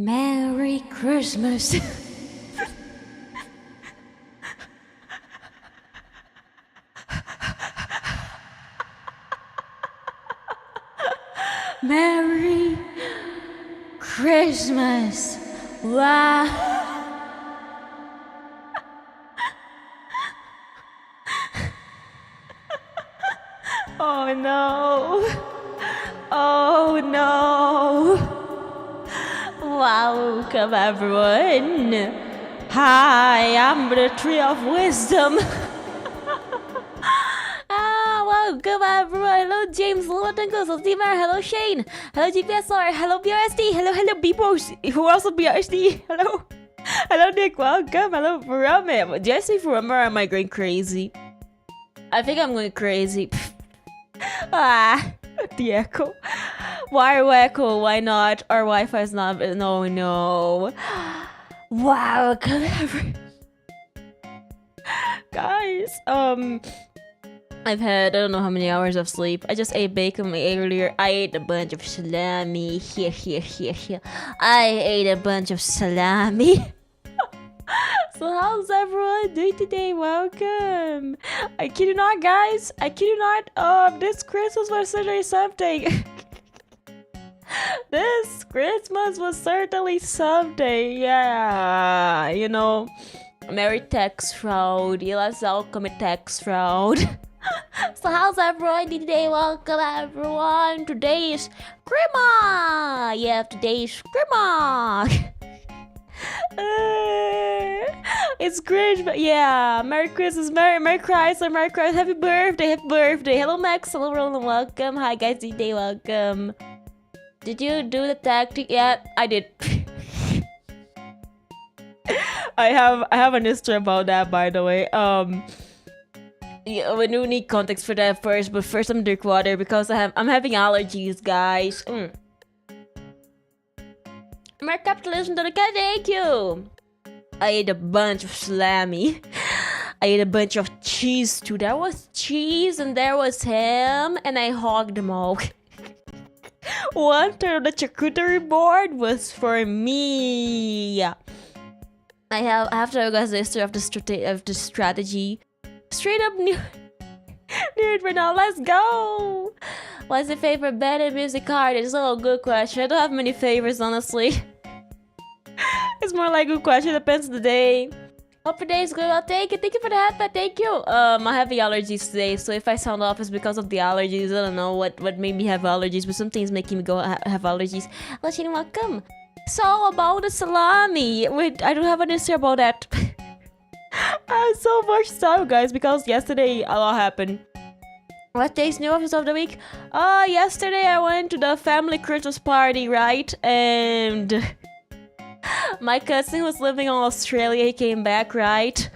Merry Christmas. Merry Christmas. Wow. Oh no. Oh no. Welcome everyone. Hi, I'm the Tree of Wisdom. Welcome everyone. Hello James, hello Duncan, hello Steamer, hello Shane, hello GPSR, hello BRSD, hello Beepos, who also BRSD, hello. Hello Nick, welcome, hello Farame. Did I say Farame or am I going crazy? I think I'm going crazy. The echo. Why echo? Why not? Our Wi-Fi is not. No. Welcome everyone. Guys, I've had I don't know how many hours of sleep. I just ate bacon earlier. I ate a bunch of salami. Here. I ate a bunch of salami. So how's everyone doing today? Welcome. I kid you not, guys. I kid you not. This Christmas was certainly something. This Christmas was certainly something. Yeah, you know, Merry Tax Fraud. Let's all commit tax fraud. So how's everyone today? Welcome everyone. Today is chrima. Yeah, today is chrima. It's great, but yeah, Merry Christmas, Merry Christmas, Merry Christmas, Happy birthday. Hello Max, hello Roland, welcome. Hi guys, today welcome. Did you do the tactic yet? I did. I have an history about that, by the way. Yeah, we do need context for that first, but first I'm drink water because I'm having allergies, guys. Merry capitalism to the cat, thank you. I ate a bunch of salami. I ate a bunch of cheese too. There was cheese and there was ham, and I hogged them all. 1/3 of the charcuterie board was for me. Yeah. I have to tell you guys the history of the strategy. Straight up new it for now. Let's go. What's your favorite band and music artist? Oh, good question. I don't have many favorites, honestly. It's more like a good question. Depends on the day. Hope your day is good. Well, thank you for the headband. Thank you. I'm having allergies today, so if I sound off, it's because of the allergies. I don't know what made me have allergies, but some things making me go have allergies. Let's welcome. So about the salami. Wait, I don't have an answer about that. I have so much time, guys, because yesterday a lot happened. What day's new office of the week? Yesterday I went to the family Christmas party, right? And my cousin was living in Australia. He came back, right?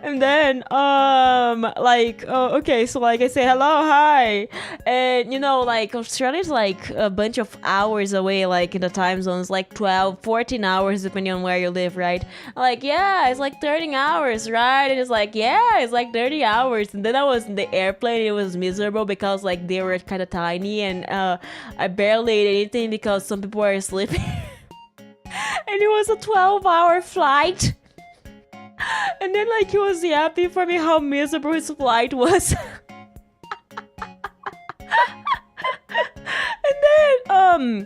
And then, okay, so like I say hello, hi. And you know, like Australia's like a bunch of hours away, like in the time zones, like 12, 14 hours, depending on where you live, right? I'm like, yeah, it's like 30 hours, right? And it's like, yeah, it's like 30 hours. And then I was in the airplane, it was miserable because like they were kind of tiny, and I barely ate anything because some people were sleeping. And it was a 12-hour flight. And then like he was yapping for me how miserable his flight was. And then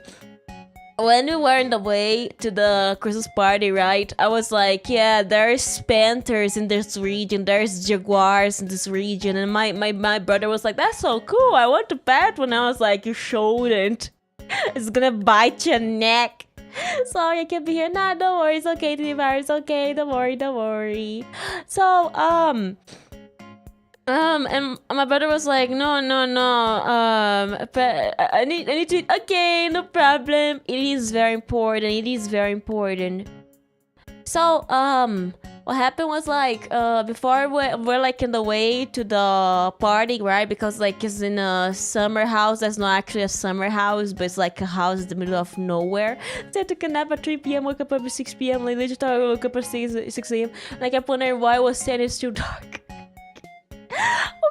when we were on the way to the Christmas party, right, I was like, yeah, there's panthers in this region, there's jaguars in this region. And my brother was like, that's so cool, I want to pet one. I was like, you shouldn't. It's gonna bite your neck. Sorry, I can't be here. Nah, don't worry. It's okay, T-Bar. It's okay. Don't worry. So, and my brother was like, no. But I need to eat. Okay, no problem. It is very important. So, what happened was like, before we're like in the way to the party, right? Because like it's in a summer house. That's not actually a summer house, but it's like a house in the middle of nowhere. So I took a nap at 3 p.m, woke up at 6 p.m, like literally woke up at 6 a.m. Like I kept wondering why it was saying it's too dark.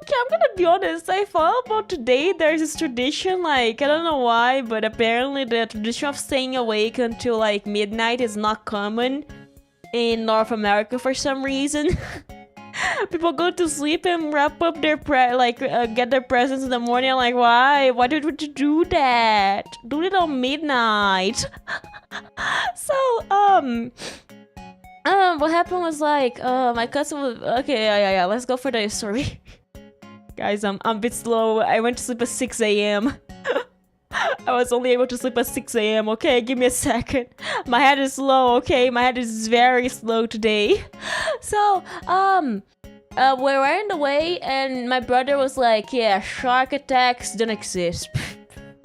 Okay, I'm gonna be honest. I found about today there's this tradition, like, I don't know why, but apparently the tradition of staying awake until like midnight is not common in North America for some reason. People go to sleep and wrap up their get their presents in the morning. I'm like, why? Why did you do that? Do it on midnight. So, what happened was like, my cousin was okay. Yeah. Let's go for the story. Guys, I'm a bit slow. I went to sleep at 6 a.m. I was only able to sleep at 6 a.m. Okay, give me a second. My head is slow. Okay, my head is very slow today. So, we were in the way, and my brother was like, "Yeah, shark attacks don't exist."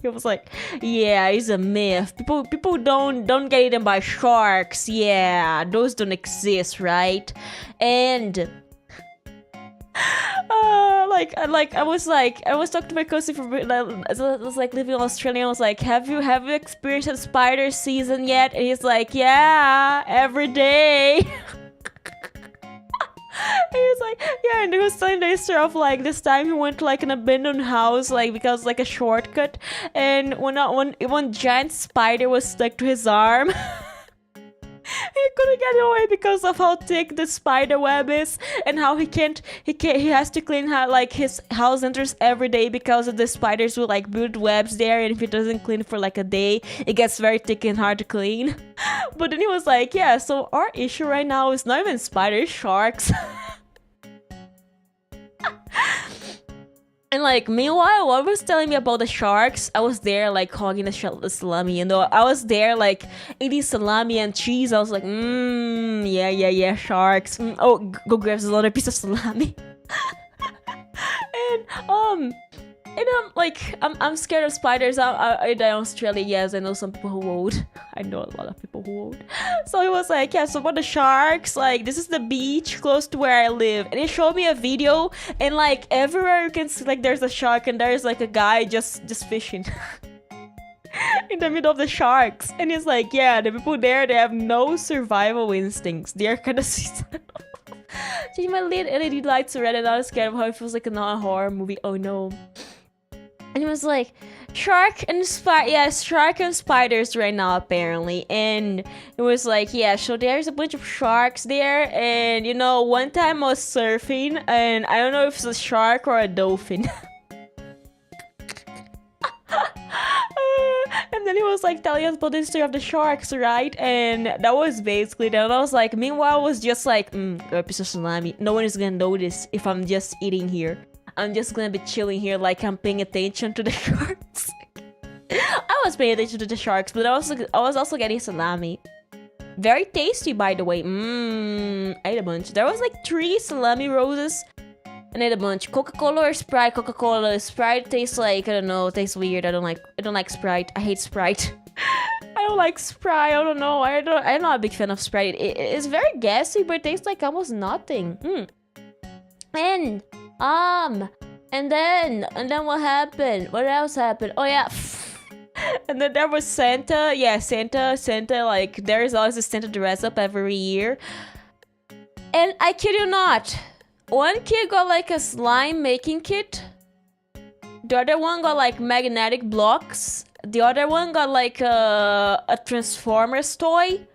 He was like, "Yeah, it's a myth. People don't get eaten by sharks. Yeah, those don't exist, right?" And I was talking to my cousin from I was like living in Australia. I was like, have you experienced a spider season yet? And he's like, yeah, every day. He was like, yeah, and he was telling the story of like this time he went to like an abandoned house, like because like a shortcut, and one giant spider was stuck to his arm. He couldn't get away because of how thick the spider web is, and how he has to clean like his house enters every day because of the spiders will like build webs there, and if he doesn't clean for like a day, it gets very thick and hard to clean. But then he was like, yeah, so our issue right now is not even spiders, sharks. And like, meanwhile, what was telling me about the sharks, I was there like hogging the salami, and I was there like eating salami and cheese. I was like, yeah, sharks. Oh, go grab another piece of salami. And I'm scared of spiders. I in Australia, yes, I know some people who won't. I know a lot of people who won't. So he was like, yeah, so about the sharks, like this is the beach close to where I live, and he showed me a video, and like everywhere you can see like there's a shark, and there's like a guy just fishing in the middle of the sharks, and he's like, yeah, the people there, they have no survival instincts. They're kind of suicidal. Change my LED lights red, and I was scared of how it feels like a horror movie. Oh no. And he was like, shark and spiders right now apparently. And it was like, yeah, so there's a bunch of sharks there, and you know, one time I was surfing, and I don't know if it's a shark or a dolphin. And then he was like telling us about the history of the sharks, right? And that was basically that. And I was like, meanwhile, I was just like, a piece of salami. No one is gonna notice if I'm just eating here. I'm just gonna be chilling here like I'm paying attention to the sharks. I was paying attention to the sharks, but I was also getting salami. Very tasty, by the way. I ate a bunch. There was like 3 salami roses, and I ate a bunch. Coca-Cola or Sprite? Coca-Cola. Sprite tastes like, I don't know, tastes weird. I don't like Sprite. I hate Sprite. I don't like Sprite. I don't know. I'm not a big fan of Sprite. It's very gassy, but it tastes like almost nothing. And then what happened? What else happened? Oh yeah. And then there was Santa. Yeah, Santa, like there's always a Santa dress up every year. And I kid you not, one kid got like a slime making kit. The other one got like magnetic blocks. The other one got like a Transformers toy.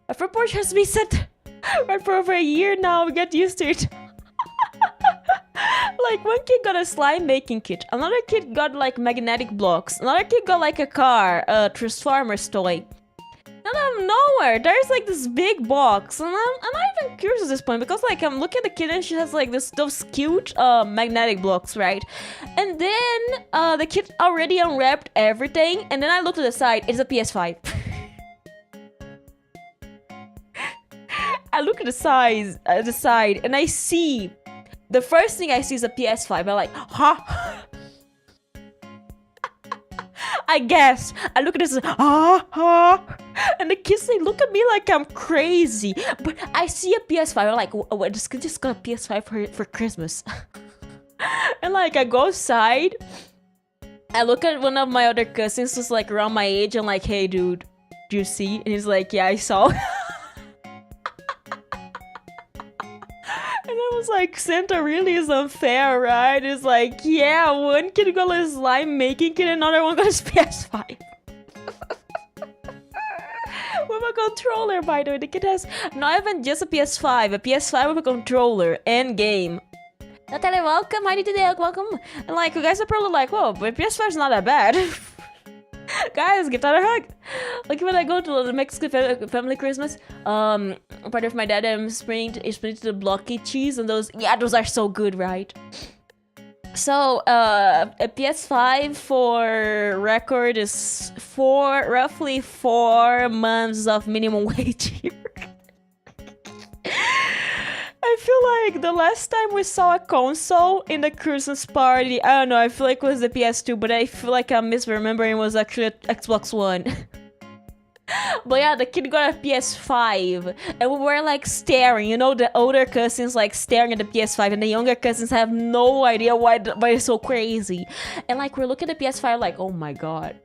My front porch has been set right for over a year now. We get used to it. Like, one kid got a slime making kit, another kid got like magnetic blocks, another kid got like a car, a Transformers toy. And out of nowhere, there's like this big box, and I'm not even curious at this point, because like I'm looking at the kid and she has like those cute magnetic blocks, right? And then the kid already unwrapped everything, and then I look to the side, it's a PS5. I look at the side, and I see. The first thing I see is a PS5. I'm like, huh? I guess. I look at this, and the kids, they look at me like I'm crazy. But I see a PS5. I'm like, what? This kid just got a PS5 for Christmas. And like, I go outside. I look at one of my other cousins who's like around my age. I'm like, hey, dude, do you see? And he's like, yeah, I saw. And I was like, Santa really is unfair, right? It's like, yeah, one kid got a slime making kit, another one got his PS5. With a controller, by the way. The kid has not even just a PS5 with a controller and game. Natalia, welcome. Heidi today, welcome. And like, you guys are probably like, whoa, but PS5 is not that bad. Guys, give that a hug. Like when I go to the Mexican family Christmas, part of my dad is spraying the blocky cheese, and those are so good, right? So a PS5 for record is roughly 4 months of minimum wage here. I feel like the last time we saw a console in the Christmas party, I don't know, I feel like it was the PS2, but I feel like I'm misremembering, it was actually Xbox One. But yeah, the kid got a PS5, and we were like staring, you know, the older cousins like staring at the PS5, and the younger cousins have no idea why it's so crazy. And like, we're looking at the PS5 like, oh my god.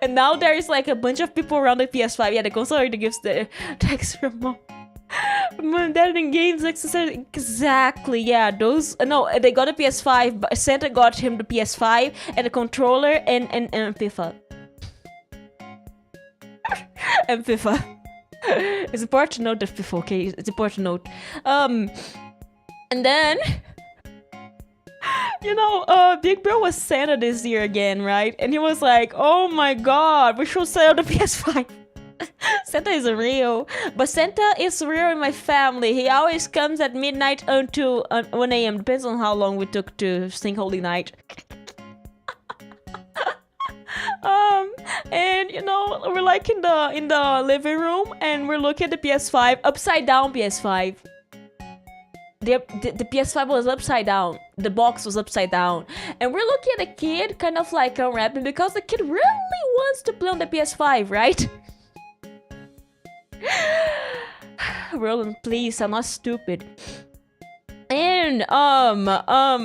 And now there's like a bunch of people around the PS5. Yeah, the console already gives the extra mom. Mom, dad in games exercise. Exactly, yeah, those, no, they got a PS5, but Santa got him the PS5 and a controller and FIFA. And FIFA. It's important to note that FIFA, okay? It's important to note. And then, you know, Big Bro was Santa this year again, right? And he was like, oh my god, we should sell the PS5. Santa is real, but Santa is real in my family. He always comes at midnight until 1 a.m. Depends on how long we took to sing Holy Night. And you know, we're like in the living room, and we're looking at the PS5, upside down PS5. The PS5 was upside down. The box was upside down, and we're looking at the kid, kind of like unwrapping, because the kid really wants to play on the PS5, right? Roland, please, I'm not stupid. And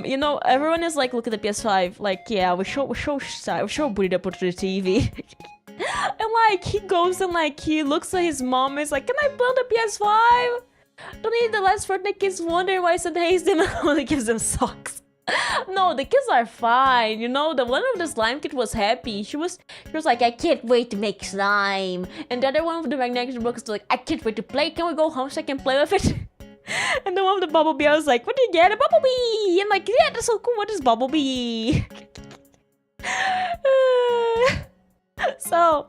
you know, everyone is like, look at the PS5, like, yeah, we show booted up onto the TV. And like, he goes and like, he looks at his mom and is like, can I play on the PS5? Don't need the last Fortnite kids wondering why Santa hates them and only gives them socks. No, the kids are fine, you know. The one of the slime kid was happy. She was like, I can't wait to make slime. And the other one with the magnetic book is like, I can't wait to play. Can we go home so I can play with it? And the one with the bumblebee, I was like, what did you get? A bumblebee! And like, yeah, that's so cool. What is bumblebee? So,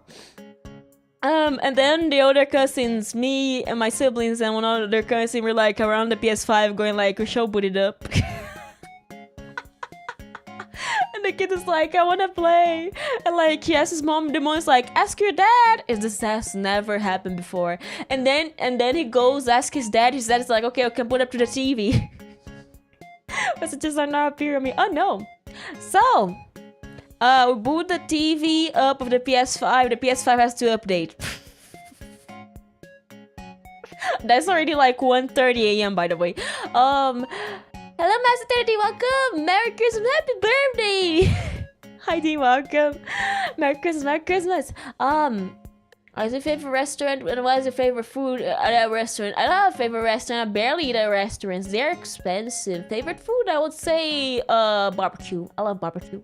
and then the other cousins, me and my siblings and one other cousin were like around the PS5 going like, we show booted up. And the kid is like, I wanna play. And like, he asks his mom, the mom's like, ask your dad. This has never happened before. And then he goes, ask his dad is like, okay, I can put up to the TV. Messages are not appearing on me. Oh no. So, we boot the TV up of the PS5. The PS5 has to update. That's already like 1:30 a.m. by the way. Hello, Master 30, welcome! Merry Christmas, happy birthday! Heidi, welcome. Merry Christmas, Merry Christmas. What's your favorite restaurant and what is your favorite food at a restaurant? I don't have a favorite restaurant, I barely eat at restaurants. They're expensive. Favorite food, I would say, barbecue. I love barbecue.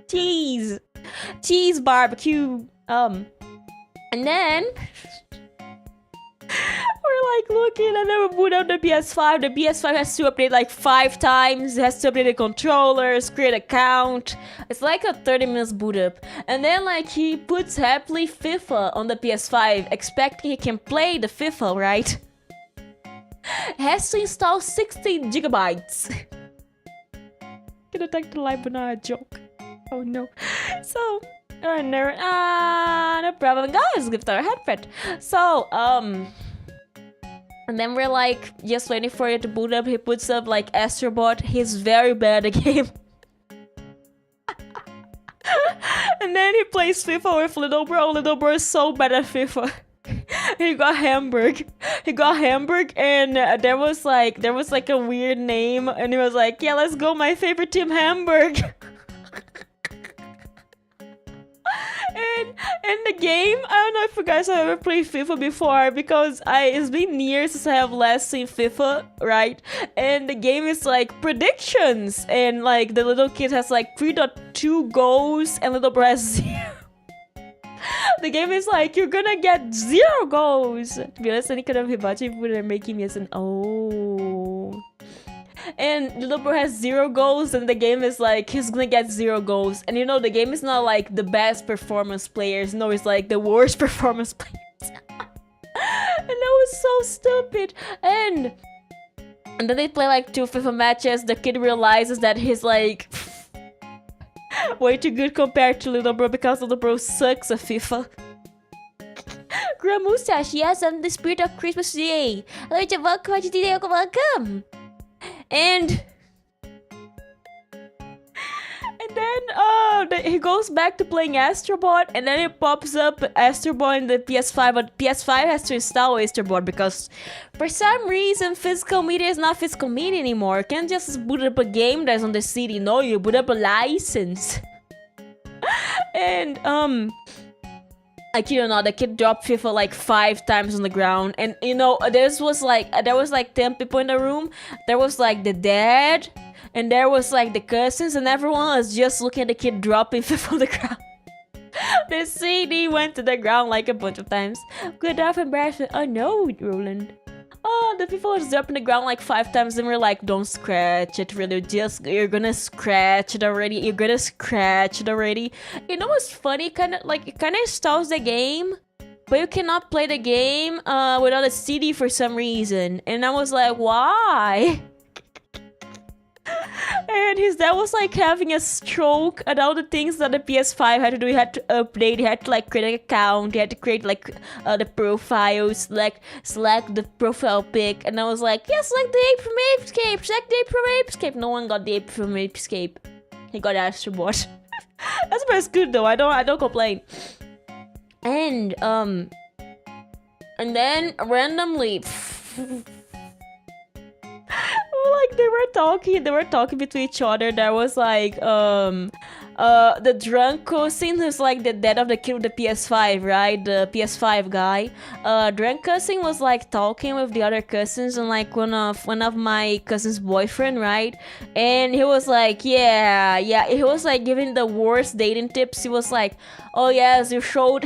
Cheese barbecue. And then we're like looking, and then we boot up the PS5. The PS5 has to update like 5 times. It has to update the controllers, create an account. It's like a 30 minutes boot up. And then like he puts happily FIFA on the PS5, expecting he can play the FIFA, right? Has to install 60 gigabytes. Can attack the live banana joke. Oh no. So, no problem, guys. Give our headset. So, and then we're like just waiting for it to boot up. He puts up like Astrobot. He's very bad at the game. And then he plays FIFA with Little Bro. Little Bro is so bad at FIFA. He got Hamburg, and there was like a weird name, and he was like, yeah, let's go, my favorite team, Hamburg. And And the game, I don't know if you guys have ever played FIFA before, because it's been years since I have last seen FIFA, right? And the game is like predictions, and like the little kid has like 3.2 goals and little bro has 0. The game is like, you're gonna get 0 goals. To be honest, any kind of hibachi people are making me as an and little bro has 0 goals, and the game is like, he's gonna get 0 goals. And you know, the game is not like the best performance players. No, it's like the worst performance players. And that was so stupid. And then they play like 2 FIFA matches. The kid realizes that he's like way too good compared to little bro, because little bro sucks at FIFA. Grow mustache, yes, I'm the spirit of Christmas today. Welcome. And then he goes back to playing Astrobot, and then it pops up Astrobot in the PS5, but PS5 has to install Astrobot because for some reason physical media is not physical media anymore. You can't just boot up a game that's on the CD. No, you boot up a license. And I kid you not, the kid dropped FIFA like 5 times on the ground. And you know, there was like 10 people in the room. There was like the dad, and there was like the cousins, and everyone was just looking at the kid dropping FIFA on the ground. The CD went to the ground like a bunch of times. Good enough embarrassment. Oh no, Roland. Oh, the people was dropping the ground like 5 times, and we're like, don't scratch it, really. You're gonna scratch it already. You're gonna scratch it already. You know what's funny? It kind of installs the game, but you cannot play the game without a CD for some reason. And I was like, why? And his dad was like having a stroke at all the things that the PS5 had to do. He had to update, he had to like create an account, he had to create like the profile, select the profile pic. And I was like, yeah, select the ape from Apescape, select the ape from Apescape. No one got the ape from Apescape. He got Astrobot. That's good though, I don't complain. And then randomly like they were talking between each other. There was like the drunk cousin who's like the dad of the kid with the PS5, right? The PS5 guy. Drunk cousin was like talking with the other cousins, and like one of my cousin's boyfriend, right? And he was like, yeah, he was like giving the worst dating tips. He was like, oh yes, you showed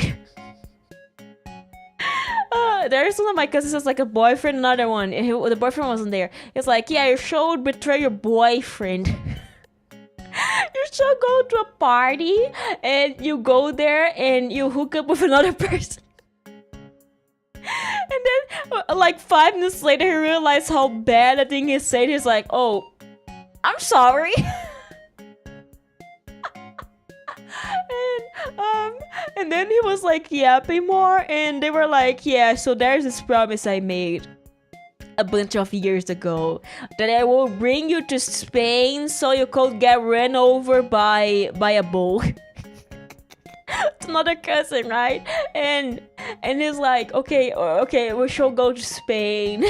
there's one of my cousins has like a boyfriend, another one. The boyfriend wasn't there. It's like, yeah, you should betray your boyfriend. You should go to a party and you go there and you hook up with another person. And then like 5 minutes later he realized how bad the thing he said. He's like, oh, I'm sorry. And then he was like yapping more, and they were like, yeah, so there's this promise I made a bunch of years ago, that I will bring you to Spain so you could get run over by a bull. It's another cousin, right? And he's like, okay, we shall go to Spain.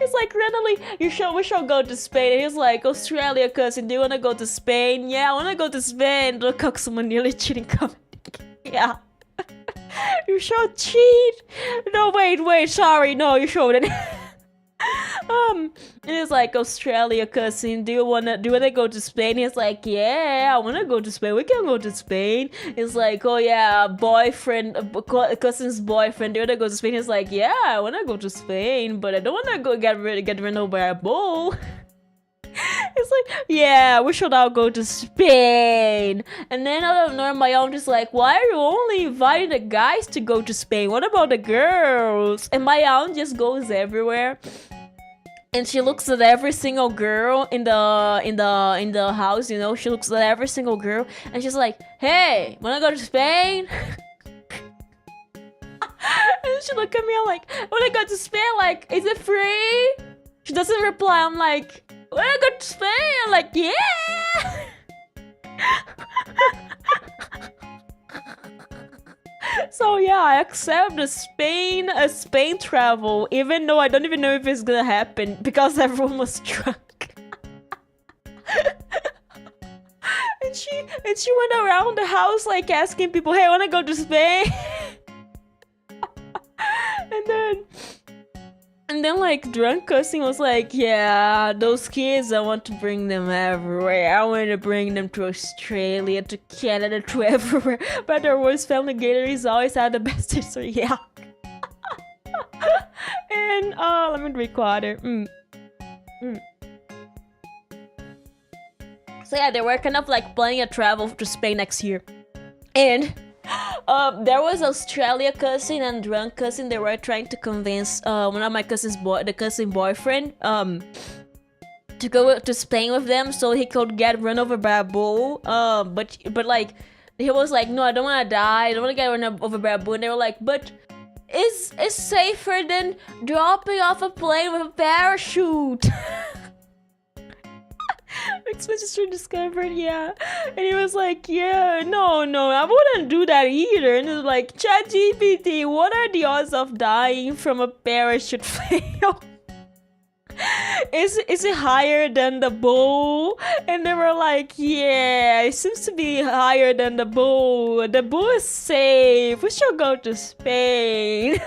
It's like randomly, we shall go to Spain. And he's like, Australia cousin, do you wanna go to Spain? Yeah, I wanna go to Spain. Look how someone nearly cheating comment. Yeah. You shall cheat. No, wait, sorry, no, you shouldn't. And he's like, Australia cousin, do you wanna go to Spain? He's like, yeah, I wanna go to Spain. We can go to Spain. He's like, oh yeah, cousin's boyfriend, do you wanna go to Spain? He's like, yeah, I wanna go to Spain, but I don't wanna go get run over by a bull. It's like, yeah, we should all go to Spain. And then out of nowhere, my aunt is like, why are you only inviting the guys to go to Spain? What about the girls? And my aunt just goes everywhere. And she looks at every single girl in the house, you know. She looks at every single girl, and she's like, "Hey, wanna go to Spain?" And she look at me, I'm like, "Wanna go to Spain? Like, is it free?" She doesn't reply. I'm like, "Wanna go to Spain?" I'm like, "Yeah." So yeah, I accept a Spain travel, even though I don't even know if it's gonna happen because everyone was drunk. And she went around the house like asking people, hey, I wanna go to Spain. And then like drunk cussing was like, yeah, those kids, I want to bring them everywhere. I want to bring them to Australia, to Canada, to everywhere. But our worst family gatherings always had the best history. Yeah. And let me drink water. So yeah, they were kind of like planning a travel to Spain next year. And there was Australia cousin and drunk cousin. They were trying to convince one of my cousin's cousin boyfriend to go to Spain with them so he could get run over by a bull. But like he was like, no, I don't want to die. I don't want to get run over by a bull. And they were like, but it's safer than dropping off a plane with a parachute. Expedition discovered, yeah. And he was like, yeah, no, I wouldn't do that either. And it's like, ChatGPT, what are the odds of dying from a parachute fail? Is it higher than the bull? And they were like, yeah, it seems to be higher than the bull. The bull is safe. We should go to Spain.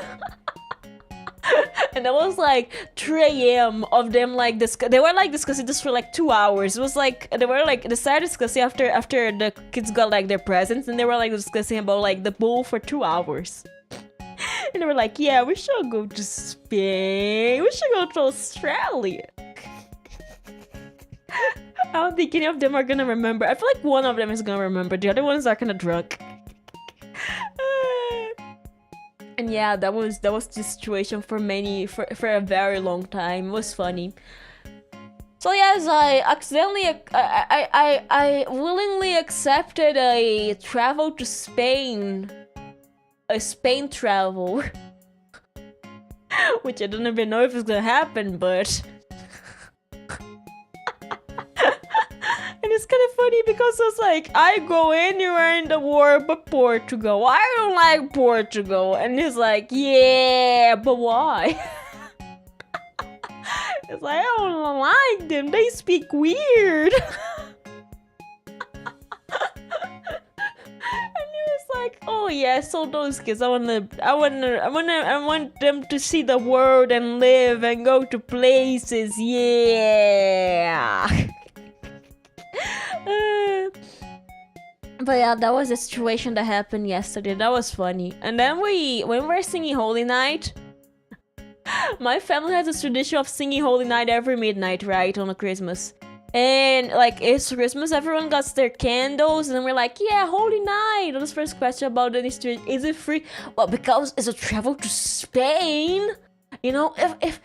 And that was like 3 a.m. of them like they were like discussing this for like 2 hours. It was like they were like they started discussing after the kids got like their presents, and they were like discussing about like the bull for 2 hours. And they were like, yeah, we should go to Spain. We should go to Australia. I don't think any of them are gonna remember. I feel like one of them is gonna remember. The other ones are kind of drunk. And yeah, that was the situation for a very long time. It was funny. So yes, I willingly accepted a travel to Spain, a Spain travel, which I don't even know if it's gonna happen, but. And it's kind of funny because it's like, I go anywhere in the world but Portugal. I don't like Portugal. And he's like, yeah, but why? It's like, I don't like them. They speak weird. And he was like, oh yeah, so those kids, I want them to see the world and live and go to places. Yeah. But yeah, that was the situation that happened yesterday. That was funny. And then when we're singing Holy Night, my family has a tradition of singing Holy Night every midnight, right, on a Christmas. And like, it's Christmas, everyone got their candles, and then we're like, yeah, Holy Night. And this first question about the street, is it free? Well, because it's a travel to Spain. You know, if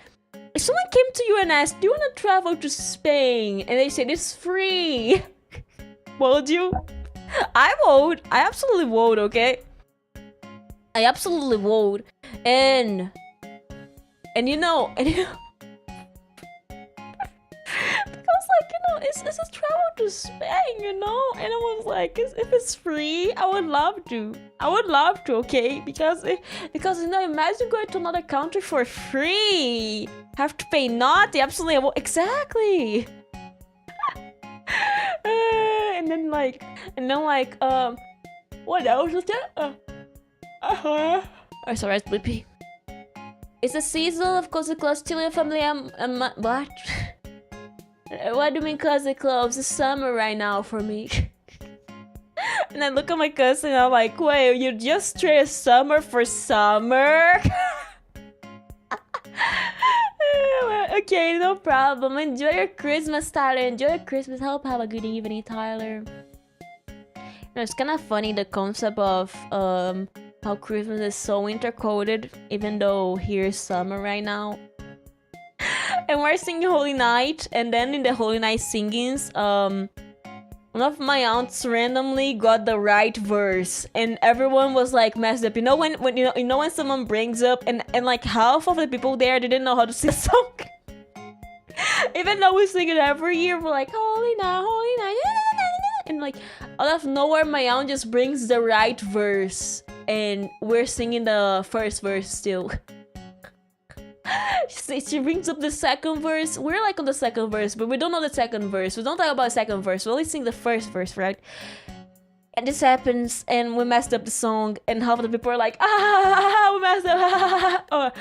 someone came to you and asked, do you want to travel to Spain? And they said it's free. Would you? I would. I absolutely would, okay? I absolutely would. And you know, because like, you know, it's a travel to Spain, you know? And I was like, if it's free, I would love to. I would love to, okay? Because you know, imagine going to another country for free. Have to pay nothing. Absolutely, exactly. And then what else was that? Oh, sorry, it's bleepy. It's a season of cozy clothes, still your family. What? What do you mean cozy clothes? It's summer right now for me. And I look at my cousin and I'm like, wait, you just trade summer for summer? Okay, no problem. Enjoy your Christmas, Tyler. Enjoy your Christmas. Hope have a good evening, Tyler. You know, it's kind of funny, the concept of how Christmas is so intercoded, even though here's summer right now. And we're singing Holy Night, and then in the Holy Night singings, one of my aunts randomly got the right verse, and everyone was like messed up. You know when someone brings up and like half of the people there didn't know how to sing a song. Even though we sing it every year, we're like, Holy Night, Holy Night, and like out of nowhere, my aunt just brings the right verse, and we're singing the first verse still. She brings up the second verse. We're like on the second verse, but we don't know the second verse. We don't talk about the second verse. We only sing the first verse, right? And this happens, and we messed up the song, and half of the people are like, we messed up,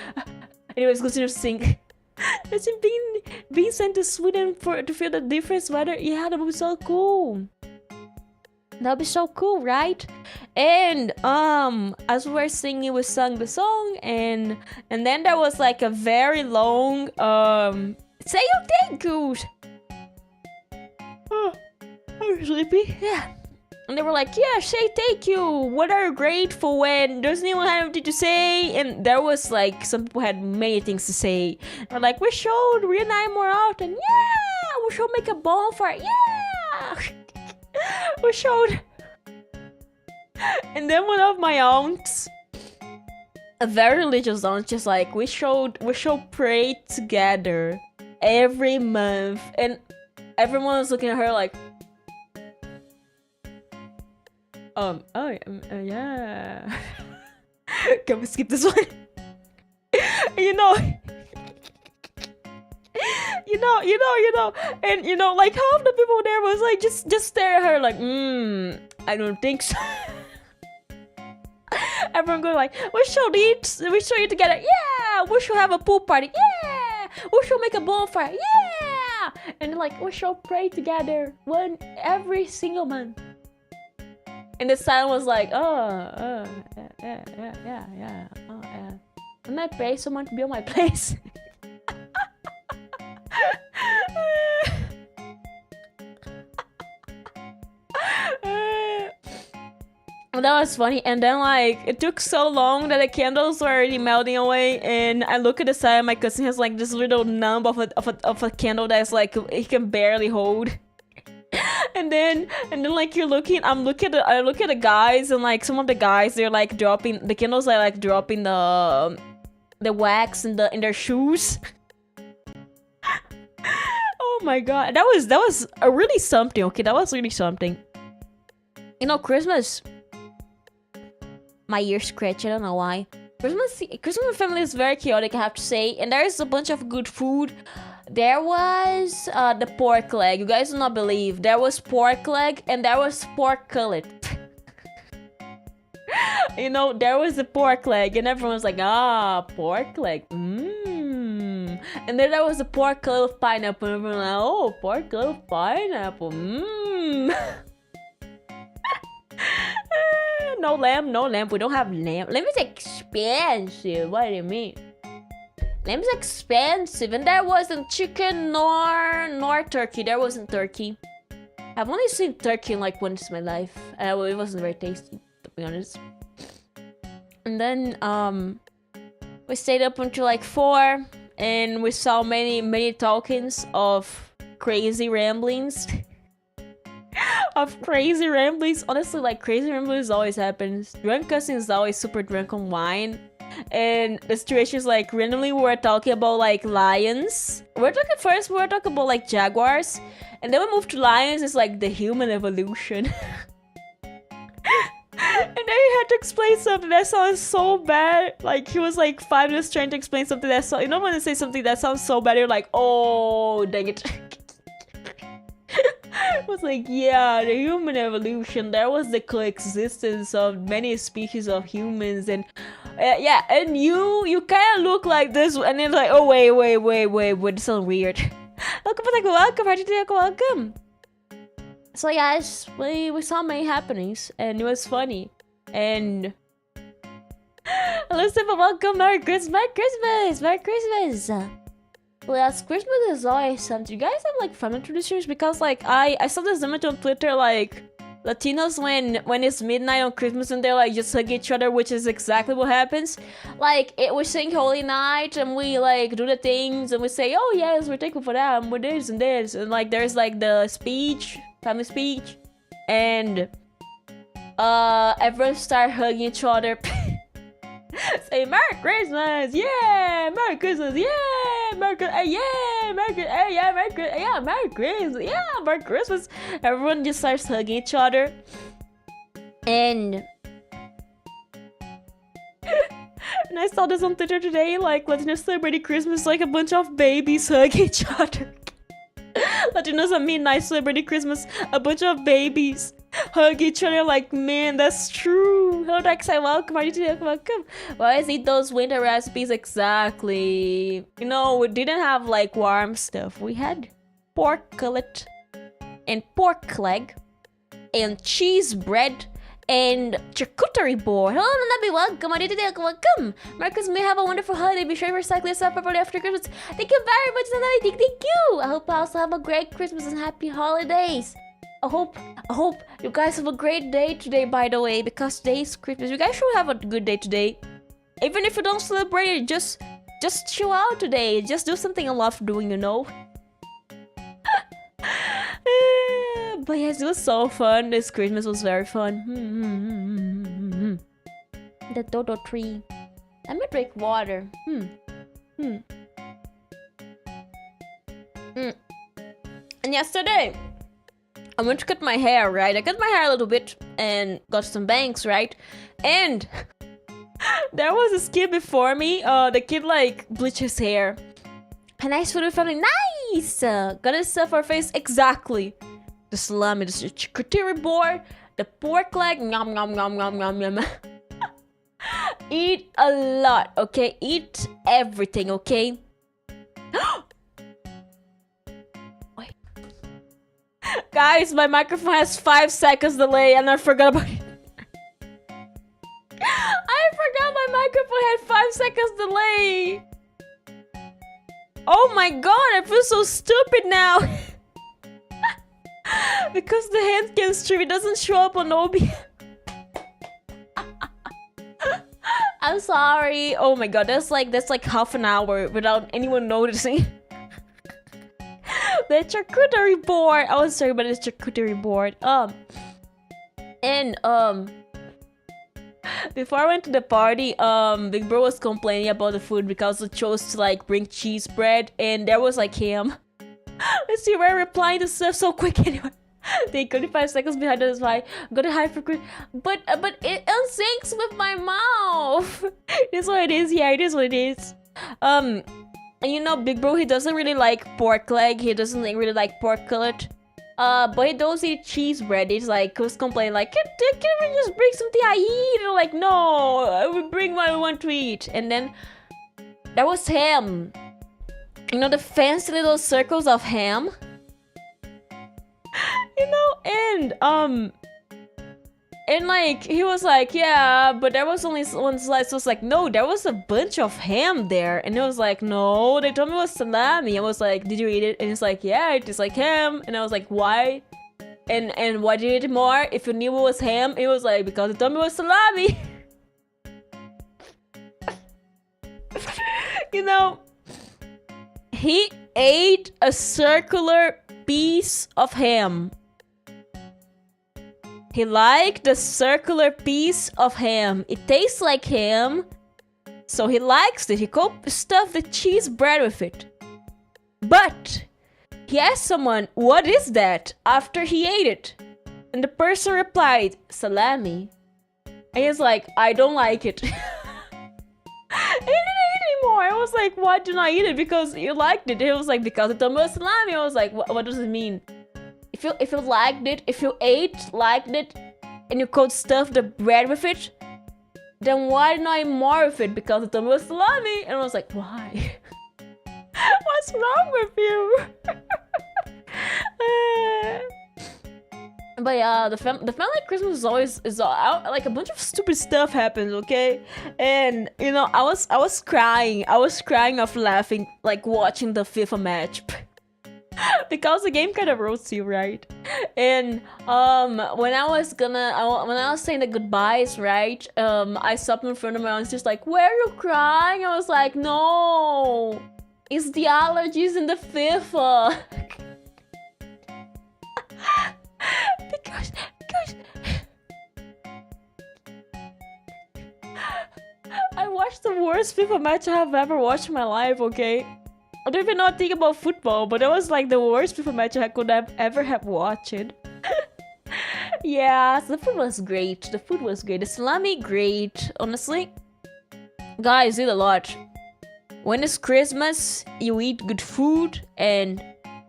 Anyways, continue to sing. It's being sent to Sweden to feel the difference weather. Yeah, that would be so cool. That'd be so cool, right? And as we were singing, we sung the song, and then there was like a very long say your thank yous. Oh, I'm sleepy. Yeah. And they were like, yeah, say thank you. What are you grateful when? Does anyone have anything to say? And there was like, some people had many things to say. They're like, we should reunite more often. Yeah, we should make a bonfire. Yeah, we should. And then one of my aunts, a very religious aunt, just like, we should pray together every month. And everyone was looking at her like, yeah. Can we skip this one? you know, and like half the people there was like just stare at her like, I don't think so. Everyone going like, we should eat together. Yeah, we should have a pool party. Yeah, we should make a bonfire. Yeah, and like we should pray together every single month. And the silence was like, yeah. I'm not paying someone to be on my place. Well, that was funny. And then like it took so long that the candles were already melting away, and I look at the side, my cousin has like this little numb of a candle that's like he can barely hold. And then like I look at the guys, and like some of the guys, they're like dropping the candles, are like dropping the wax in their shoes. Oh my god, that was a really something. Okay, that was really something. You know, Christmas. My ears scratch. I don't know why. Christmas family is very chaotic, I have to say, and there is a bunch of good food. There was the pork leg. You guys will not believe. There was pork leg and there was pork cutlet. You know, there was the pork leg and everyone was like, pork leg. And then there was the pork cutlet with pineapple. And everyone was like, oh, pork cutlet with pineapple. No lamb. We don't have lamb. Lamb is expensive. What do you mean? Lamb is expensive, and there wasn't chicken nor turkey. There wasn't turkey. I've only seen turkey like once in my life. Well, it wasn't very tasty, to be honest. And then we stayed up until like 4, and we saw many tokens of crazy ramblings. Honestly, like crazy ramblings always happens. Drunk cousin is always super drunk on wine. And the situation is like randomly we were talking about like lions. We were talking about like jaguars, and then we moved to lions. It's like the human evolution. And then he had to explain something that sounds so bad. Like he was like 5 minutes trying to explain something that you know when you say something that sounds so bad, you're like, oh dang it. It was like, yeah, the human evolution. There was the coexistence of many species of humans, and yeah, and you kind of look like this, and it's like, oh wait, this sounds weird. Welcome. So yes, we saw many happenings, and it was funny. And listen, welcome, Merry Christmas. Well, yes, Christmas is always something. You guys have like family traditions? Because like I saw this image on Twitter, like Latinos when it's midnight on Christmas and they're like just hug each other, which is exactly what happens. Like we sing Holy Night and we like do the things and we say, oh yes, we're thankful for that and we're this and this, and like there's like the family speech, and everyone start hugging each other. Say Merry Christmas, yeah, Merry Christmas, yeah, Merry Christmas, yeah, Merry Christmas, yeah, Merry Christmas, yeah, Merry Christmas, yeah, Merry Christmas. Everyone just starts hugging each other, and I saw this on Twitter today, like Latinos celebrating Christmas like a bunch of babies hug each other. Latinos at midnight celebrating Christmas, a bunch of babies hug each other like, man, that's true. Hello, Dark Side, welcome. Are you today? Welcome. Why is eat those winter recipes exactly? You know, we didn't have like warm stuff. We had pork cutlet and pork leg and cheese bread and charcuterie board. Hello, Nabi, welcome. Are you today? Welcome. Marcus, may have a wonderful holiday. Be sure to recycle yourself properly after Christmas. Thank you very much, Nabi. Thank you. I hope I also have a great Christmas and happy holidays. I hope you guys have a great day today, by the way, because today's Christmas. You guys should have a good day today. Even if you don't celebrate it, just chill out today. Just do something you love doing, you know. But yes, it was so fun. This Christmas was very fun. The dodo tree. Let me drink water. And yesterday, I went to cut my hair, right? I cut my hair a little bit and got some bangs, right? And there was this kid before me. The kid like bleached his hair. And I stood with family. Nice! Got his stuff for face exactly. The salami, the charcuterie board, the pork leg. Nom nom nom nom nom nom. Eat a lot, okay? Eat everything, okay? Wait. Guys, my microphone has 5 seconds delay and I forgot about it. I forgot my microphone had 5 seconds delay. Oh my god, I feel so stupid now. Because the hand can stream, it doesn't show up on OBS. I'm sorry. Oh my god, that's like half an hour without anyone noticing. The charcuterie board. I was sorry about the charcuterie board. Before I went to the party, Big Bro was complaining about the food because he chose to like bring cheese bread and there was like ham. Let's see, we're replying to stuff so quick anyway. Take 25 seconds behind us. Why? Got a high frequency, but it unsyncs with my mouth. It is what it is. Yeah, it is what it is. And you know, Big Bro, he doesn't really like pork leg. He doesn't really like pork cutlet. But he does eat cheese bread. He's like, was complaining like, can we just bring something I eat? And I'm like, no, I will bring what I want to eat. And then there was ham. You know, the fancy little circles of ham. You know, and like he was like, yeah, but there was only one slice. So I was like, no, there was a bunch of ham there. And it was like, no, they told me it was salami. I was like, did you eat it? And it's like, yeah, it is like ham. And I was like, why? And why did you eat it more? If you knew it was ham, it was like, because they told me it was salami. You know, he ate a circular piece of ham. He liked the circular piece of ham. It tastes like ham, so he likes it. He could stuff the cheese bread with it. But he asked someone, what is that? After he ate it. And the person replied, salami. And he's like, I don't like it. He didn't eat anymore. I was like, why didn't I eat it? Because you liked it. He was like, because it was salami. I was like, what does it mean? If you liked it, if you liked it, and you could stuff the bread with it, then why didn't I eat more of it? Because it was salami. And I was like, why? What's wrong with you? But yeah, the family Christmas is always like a bunch of stupid stuff happens, okay? And you know, I was crying of laughing, like watching the FIFA match. Because the game kind of roasts you, right? And when I was saying the goodbyes, right? I stopped in front of my aunt, just like, "Where are you crying?" I was like, "No, it's the allergies in the FIFA." because I watched the worst FIFA match I have ever watched in my life. Okay. I don't even know anything about football, but it was like the worst FIFA match I could have ever watched. Yeah, so the food was great. The salami, great. Honestly, guys, eat a lot. When it's Christmas, you eat good food and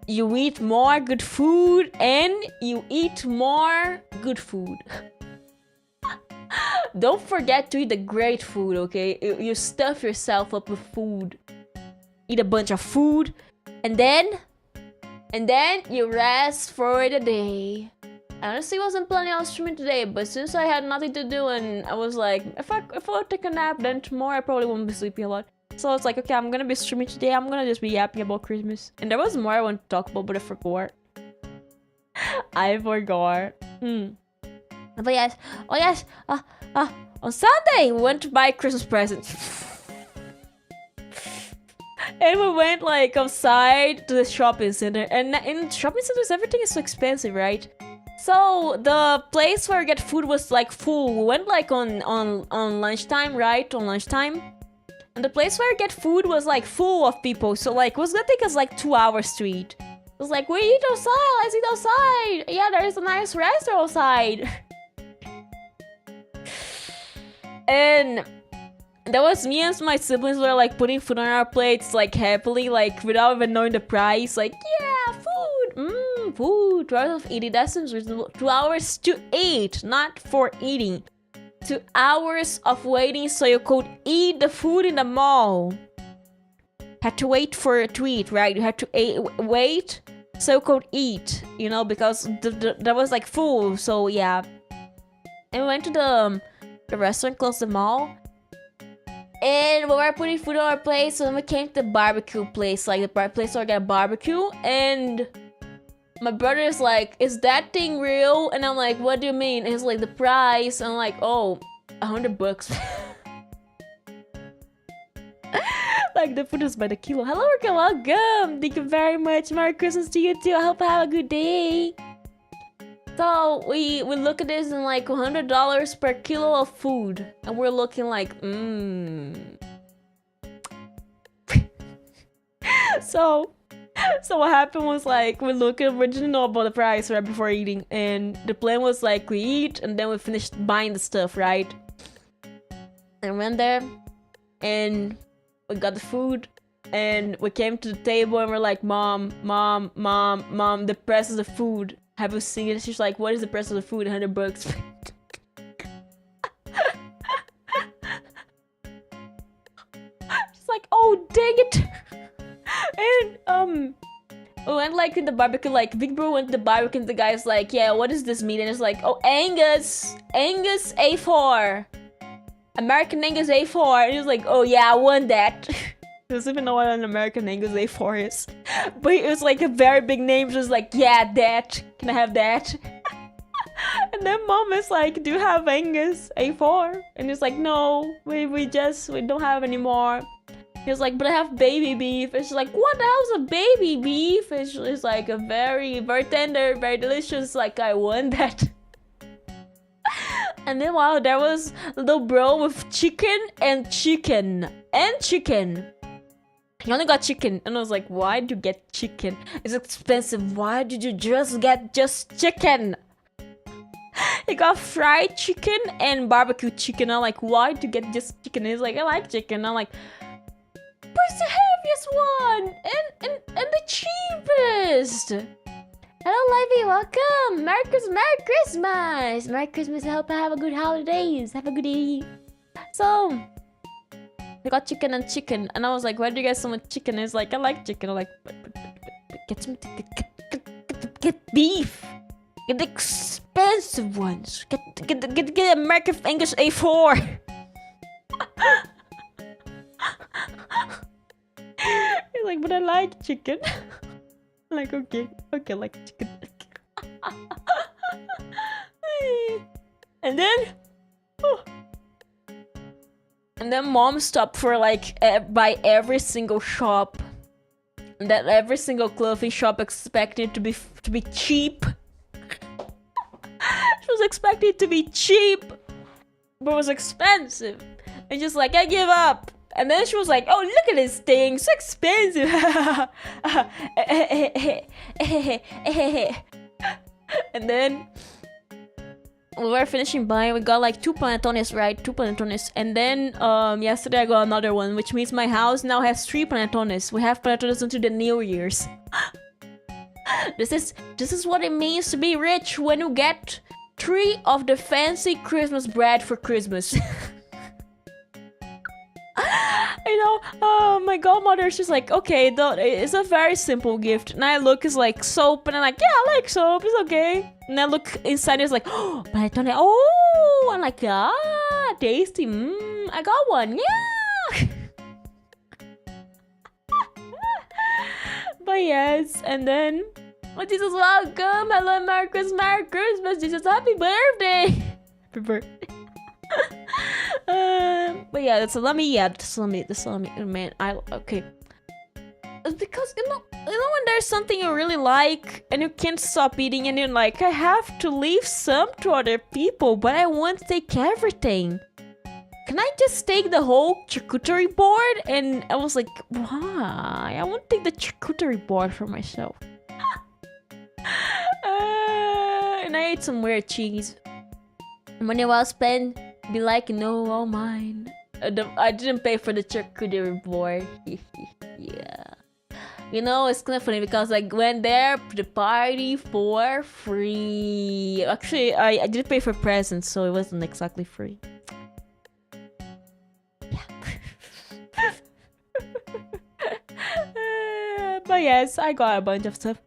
you eat more good food, and you eat more good food. Don't forget to eat the great food, okay? You stuff yourself up with food. Eat a bunch of food, and then you rest for the day. I honestly wasn't planning on streaming today, but since I had nothing to do and I was like, if I take a nap, then tomorrow I probably won't be sleeping a lot. So it's like, okay, I'm gonna be streaming today. I'm gonna just be yapping about Christmas. And there was more I wanted to talk about, but I forgot. I forgot. But yes, oh yes, on Sunday we went to buy Christmas presents. And we went like outside to the shopping center, and in shopping centers everything is so expensive, right? So the place where we get food was like full. We went like on lunchtime, right? On lunchtime. And the place where we get food was like full of people. So like it was gonna take us like 2 hours to eat. It was like, we eat outside, let's eat outside. Yeah, there is a nice restaurant outside. And that was me and my siblings were like putting food on our plates like happily, like without even knowing the price. Like, yeah, food, food, 2 hours of eating, that seems reasonable. 2 hours to eat, not for eating. 2 hours of waiting so you could eat the food in the mall. Had to wait for it to eat, right? You had to wait so you could eat, you know, because that was like full. So yeah, and we went to the restaurant close to the mall, and we were putting food on our place. So then we came to the barbecue place, like the place where I got a barbecue, and my brother is like, is that thing real? And I'm like, what do you mean? And he's like, the price. And I'm like, oh, $100. Like, the food is by the kilo. Hello, welcome. Thank you very much. Merry Christmas to you too. I hope you have a good day. So we look at this and like $100 per kilo of food. And we're looking like, So what happened was like we didn't know about the price right before eating, and the plan was like we eat and then we finished buying the stuff, right? And we went there and we got the food and we came to the table and we're like, mom, the price of the food. Have you seen it? She's like, what is the price of the food? $100. She's like, oh dang it. And we went like in the barbecue, like Big Bro went to the barbecue and the guy's like, yeah, what is this meat? And it's like, oh, Angus A4, American Angus A4. And he was like, oh yeah, I want that. He doesn't even know what an American Angus A4 is, but it was like a very big name. She was like, yeah, that, can I have that? And then mom is like, do you have Angus A4? And he's like, no, we don't have anymore. He was like, but I have baby beef. And she's like, what the hell's a baby beef? And she's like, a very, very tender, very delicious. Like, I want that. And then, wow, there was a little bro with chicken. He only got chicken. And I was like, why did you get chicken? It's expensive. Why did you get just chicken? He got fried chicken and barbecue chicken. I'm like, why did you get just chicken? He's like, I like chicken. I'm like, but it's the heaviest one and the cheapest. Hello, Livey, welcome. Merry Christmas. Merry Christmas. I hope I have a good holidays. Have a good day. So we got chicken, and I was like, why do you guys so much chicken? He's like, I like chicken. I'm like, get beef. Get the expensive ones. Get the American English A4. He's like, but I like chicken. I'm like, okay, I like chicken. And then mom stopped for like by every single shop, that every single clothing shop expected to be cheap. She was expecting it to be cheap, but it was expensive. And just like, I give up. And then she was like, oh, look at this thing, so expensive. And then we were finishing buying. We got like 2 panetones, right? 2 panetones. And then yesterday I got another one, which means my house now has 3 panetones. We have panetones until the New Year's. This is what it means to be rich when you get 3 of the fancy Christmas bread for Christmas. You know, my godmother's just like, okay, it's a very simple gift. And I look, it's like soap, and I'm like, yeah, I like soap, it's okay. And I look inside, it's like, oh, but I don't know. Oh, I'm like, ah, tasty. I got one, yeah. But yes, and then, oh, Jesus, welcome. Hello, Merry Christmas, Jesus, happy birthday. Happy birthday. But yeah, the salami, man. Okay. It's because you know when there's something you really like and you can't stop eating, and you're like, I have to leave some to other people, but I want to take everything. Can I just take the whole charcuterie board? And I was like, why? I want to take the charcuterie board for myself. And I ate some weird cheese. Money well spent. Be like, no, all mine. I didn't pay for the charcuterie board. Yeah. You know, it's kind of funny because I went there to the party for free. Actually, I did pay for presents, so it wasn't exactly free. Yeah. But yes, I got a bunch of stuff.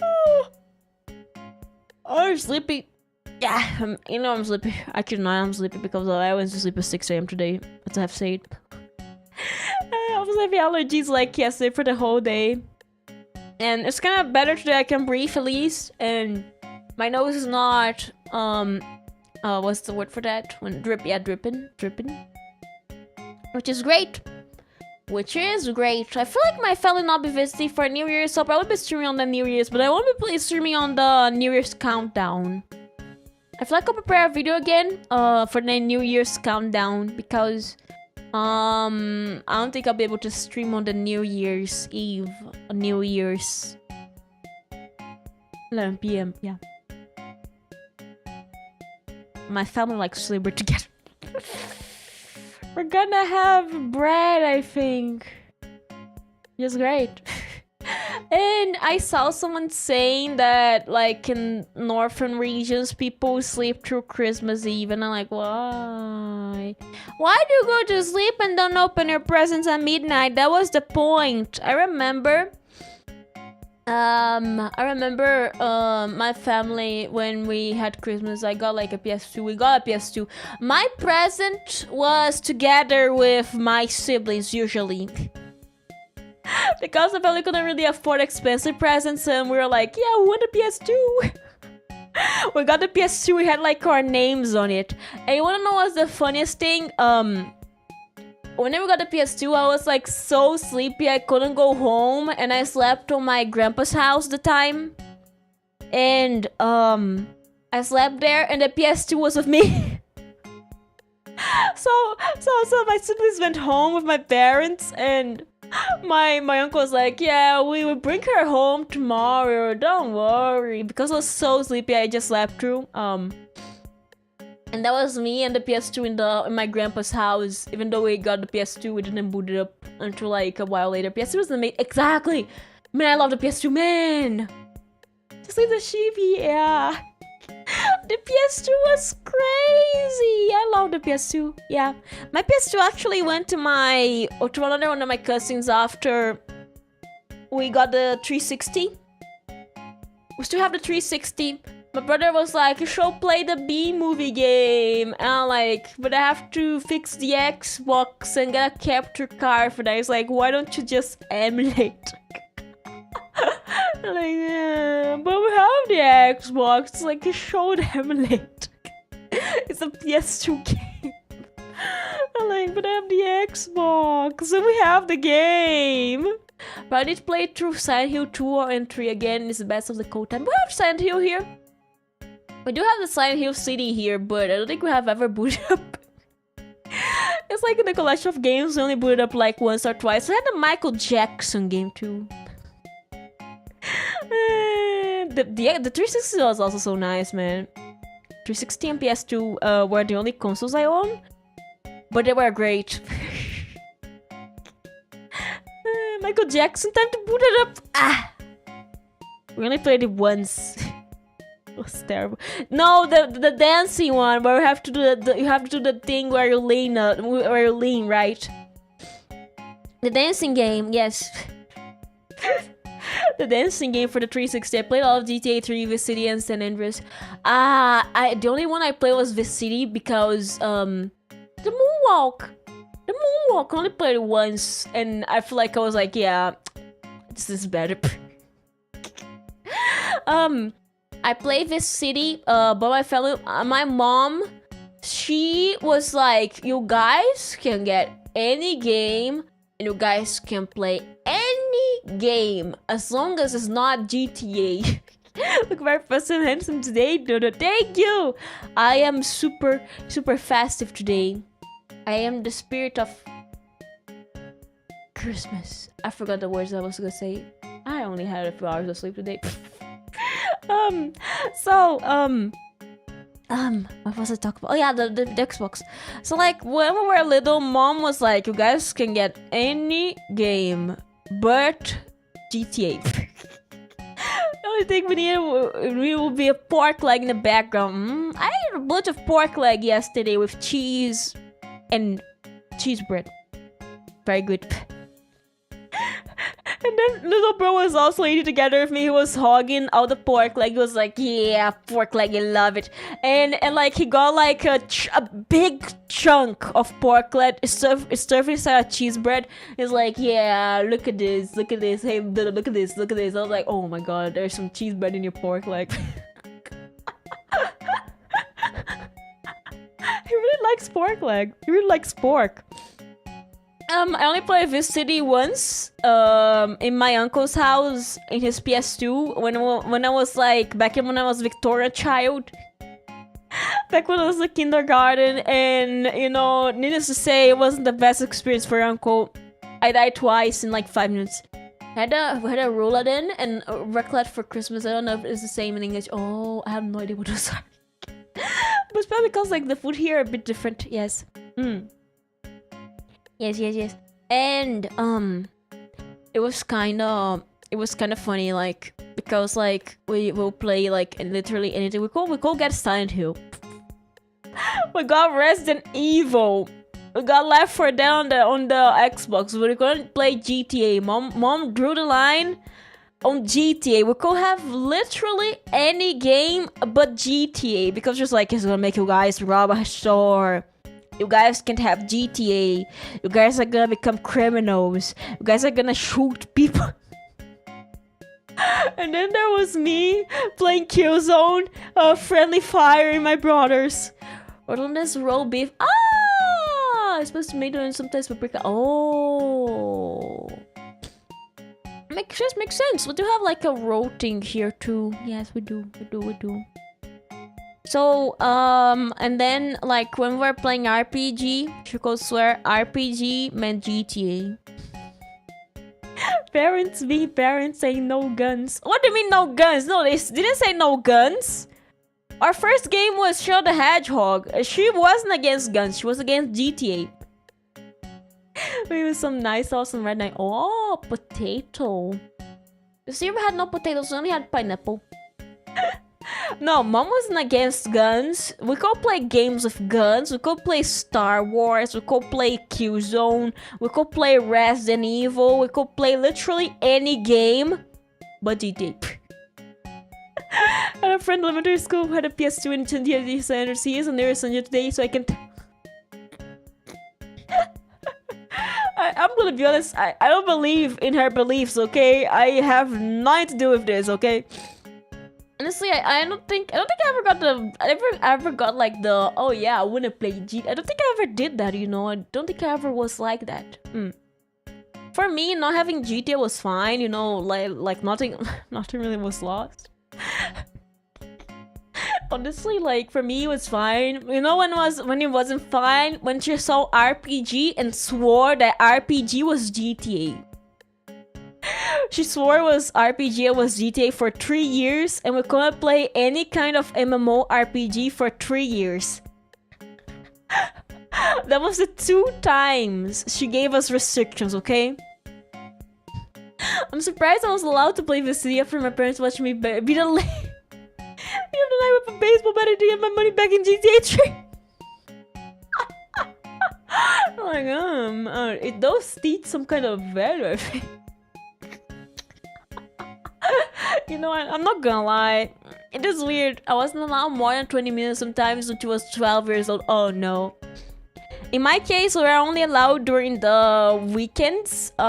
Oh, I'm sleepy. Yeah, you know I'm sleepy. Actually, no, I'm sleepy because I went to sleep at 6 a.m. today, as I've said. I was having allergies like yesterday for the whole day. And it's kind of better today. I can breathe at least. And my nose is not, what's the word for that? When dripping. Which is great. I feel like my family will not be visiting for New Year's, so I'll probably be streaming on the New Year's, but I won't be streaming on the New Year's countdown. I feel like I'll prepare a video again for the New Year's countdown because I don't think I'll be able to stream on the New Year's Eve, New Year's 11 p.m. Yeah, my family likes to celebrate together. We're gonna have bread, I think. Just great. And I saw someone saying that, like, in northern regions, people sleep through Christmas Eve. And I'm like, why? Why do you go to sleep and don't open your presents at midnight? That was the point. I remember my family, when we had Christmas, I got like a PS2. We got a PS2. My present was together with my siblings, usually. Because the family couldn't really afford expensive presents, and we were like, yeah, we want a PS2. We got the PS2, we had like our names on it. And you wanna know what's the funniest thing? Whenever we got the PS2, I was like so sleepy I couldn't go home, and I slept on my grandpa's house at the time. And I slept there, and the PS2 was with me. So my siblings went home with my parents, and my uncle was like, yeah, we will bring her home tomorrow, don't worry. Because I was so sleepy, I just slept through. And that was me and the PS2 in my grandpa's house. Even though we got the PS2, we didn't boot it up until like a while later. PS2 was amazing. Exactly. Man, I love the PS2, man. Just like the Chibi, yeah. The PS2 was crazy. I love the PS2. Yeah, my PS2 actually went to another one of my cousins after we got the 360. We still have the 360. My brother was like, you should play the B-movie game. And I'm like, but I have to fix the Xbox and get a capture card for that. He's like, why don't you just emulate? Like, yeah, but we have the Xbox. It's like, you should emulate. It's a PS2 game. I'm like, but I have the Xbox and we have the game. But I need to play through Silent Hill 2 and 3 again. It's the best of the cold time. We have Silent Hill here. We do have the Silent Hill CD here, but I don't think we have ever booted up. It's like in the collection of games, we only booted up like once or twice. I had the Michael Jackson game too. The 360 was also so nice, man. 360 and PS2 were the only consoles I own, but they were great. Michael Jackson, time to boot it up. Ah, We only played it once. It was terrible. No, the dancing one where you have to do you have to do the thing where you lean right. The dancing game, yes. The dancing game for the 360. I played all of GTA 3, Vice City, and San Andreas. The only one I played was Vice City because the moonwalk. The moonwalk I only played it once, and I feel like I was like, yeah, this is better. I played Vice City, but my family, my mom, she was like, you guys can get any game, and you guys can play any game as long as it's not GTA. Look very fast and handsome today, Dodo. Thank you. I am super festive today. I am the spirit of Christmas. I forgot the words I was gonna say. I only had a few hours of sleep today. What was I talking about? Oh yeah, the Xbox. So like when we were little, mom was like, you guys can get any game but GTA. The only thing we need will be a pork leg in the background. I ate a bunch of pork leg yesterday with cheese and cheese bread. Very good. And then little bro was also eating together with me. He was hogging all the pork leg. He was like, yeah, pork leg, I love it. And like he got like a big chunk of pork leg stuffed inside a cheese bread. He's like, yeah, look at this. Hey, look at this. I was like, oh my god, there's some cheese bread in your pork leg. He really likes pork leg. He really likes pork. I only played Vice City once, in my uncle's house, in his PS2, when I was like, back when I was Victoria child. Back when I was in kindergarten, and, you know, needless to say, it wasn't the best experience for uncle. I died twice in like 5 minutes. We had a Roladin and a raclette for Christmas. I don't know if it's the same in English. Oh, I have no idea what those are. But it's probably because like the food here are a bit different, yes. Yes. And it was kind of funny, like, because like we will play like literally anything. We could get Silent Hill. We got Resident Evil. We got Left 4 Dead on the Xbox. But we couldn't play GTA. Mom drew the line on GTA. We could have literally any game but GTA, because just like, it's gonna make you guys rob a store. You guys can't have GTA. You guys are gonna become criminals. You guys are gonna shoot people. And then there was me playing Killzone, friendly fire in my brothers. Or on this roll beef. I'm supposed to make it in some type of paprika. Oh. Makes sense. We do have like a roll thing here too. Yes, we do. So, and then, like, when we're playing RPG, she could swear RPG meant GTA. Parents being parents saying no guns. What do you mean no guns? No, they didn't say no guns. Our first game was Shadow the Hedgehog. She wasn't against guns, she was against GTA. Maybe some nice sauce and red night. Oh, potato. You see, we had no potatoes, we only had pineapple. No, mom wasn't against guns. We could play games with guns. We could play Star Wars. We could play Killzone. We could play Resident Evil. We could play literally any game but GTA. I had a friend in elementary school who had a PS2 and GTA San Andreas. He is on their Sunday today, so I can... I'm gonna be honest, I don't believe in her beliefs, okay? I have nothing to do with this, okay? Honestly, I don't think I ever got like the, oh yeah, I wanna play G. I don't think I ever did that, you know. I don't think I ever was like that. For me, not having GTA was fine, you know, like nothing really was lost. Honestly, like for me it was fine. You know when it wasn't fine? When she saw RPG and swore that RPG was GTA. She swore it was RPG and was GTA for 3 years, and we couldn't play any kind of MMO RPG for 3 years. That was the 2 times she gave us restrictions, okay? I'm surprised I was allowed to play VC after my parents watched me beat the night with a baseball bat to get my money back in GTA 3. Like, it does teach some kind of value, I think. You know, I'm not gonna lie. It is weird. I wasn't allowed more than 20 minutes sometimes until I was 12 years old. Oh no. In my case, we were only allowed during the weekends. We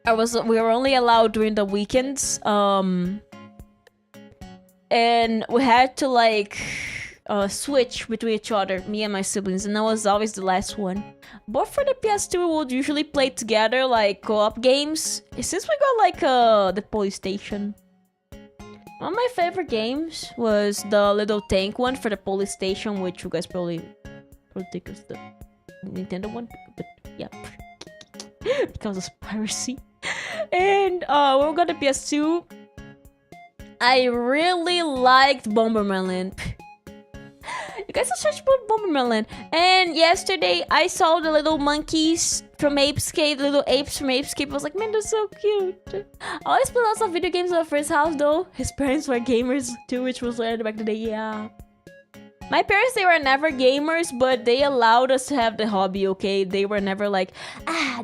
were only allowed during the weekends. And we had to like switch between each other, me and my siblings, and I was always the last one. But for the PS2, we would usually play together, like co-op games. Since we got like the police station. One of my favorite games was the little tank one for the police station, which you guys probably think is the Nintendo one, but yeah, because of piracy. And when we got the PS2, I really liked Bomberman. You guys should search about Bomberman. And yesterday I saw the little monkeys from Apescape, the little apes from Apescape. I was like, man, they're so cute. I always play lots of video games at my friend's house though. His parents were gamers too, which was later back in the day, yeah. My parents, they were never gamers, but they allowed us to have the hobby, okay? They were never like,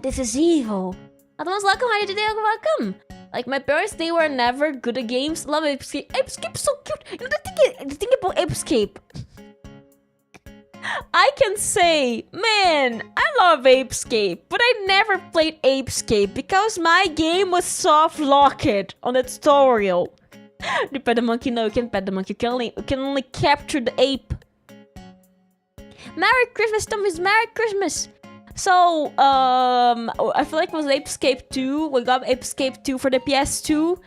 this is evil. Otherwise, welcome, how did they welcome? Like, my parents, they were never good at games. Love Apescape. Apescape's so cute. You know, the thing about Apescape, I can say, man, I love Apescape, but I never played Apescape because my game was soft locked on the tutorial. You pet the monkey? No, you can't pet the monkey. You can only capture the ape. Merry Christmas, Thomas! Merry Christmas! So, I feel like it was Apescape 2. We got Apescape 2 for the PS2.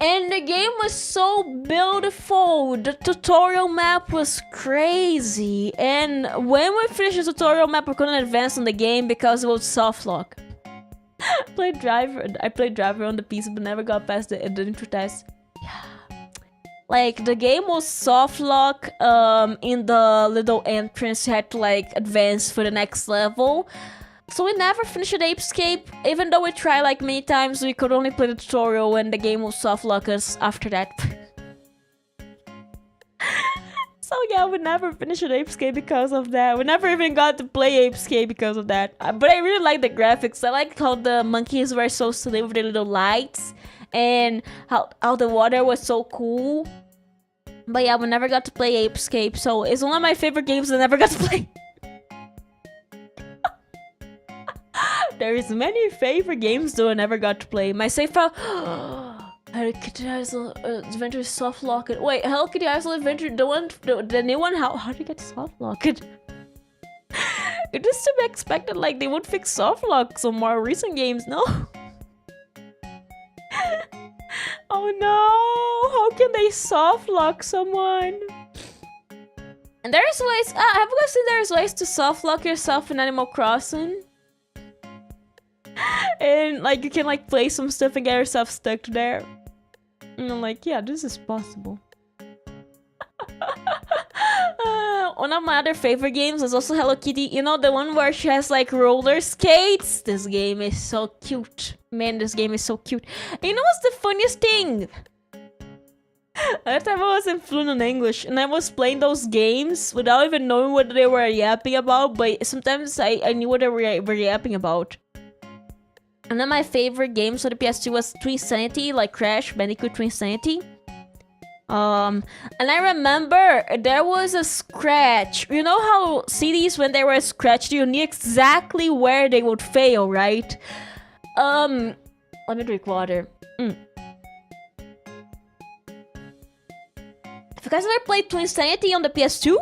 And the game was so beautiful. The tutorial map was crazy. And when we finished the tutorial map, we couldn't advance on the game because it was soft lock. I played driver on the PC, but never got past the intro test. Yeah. Like, the game was soft lock. In the little entrance, you had to like advance for the next level. So we never finished Apescape. Even though we tried like many times, we could only play the tutorial and the game will soft lock us after that. So yeah, we never finished Apescape because of that. We never even got to play Apescape because of that. But I really like the graphics. I like how the monkeys were so silly with their little lights. And how the water was so cool. But yeah, we never got to play Apescape. So it's one of my favorite games I never got to play. There is many favorite games though I never got to play. My save file... Hello Kitty Island Adventure is soft locked. Wait, Hello Kitty Island Adventure, the new one? How do you get soft locked? It used to be expected like they would fix soft locks on more recent games, no? Oh no! How can they soft lock someone? And there's ways... have you guys seen there's ways to soft lock yourself in Animal Crossing? And like you can like play some stuff and get yourself stuck there. And I'm like, yeah, this is possible. One of my other favorite games is also Hello Kitty. You know, the one where she has like roller skates? This game is so cute. Man, this game is so cute. And you know what's the funniest thing? That time I was in fluent in English and I was playing those games without even knowing what they were yapping about. But sometimes I knew what they were yapping about. And then my favorite games for the PS2 was Twinsanity, like Crash Bandicoot Twinsanity. And I remember there was a scratch. You know how CDs, when they were scratched, you knew exactly where they would fail, right? Let me drink water. If you guys ever played Twinsanity on the PS2,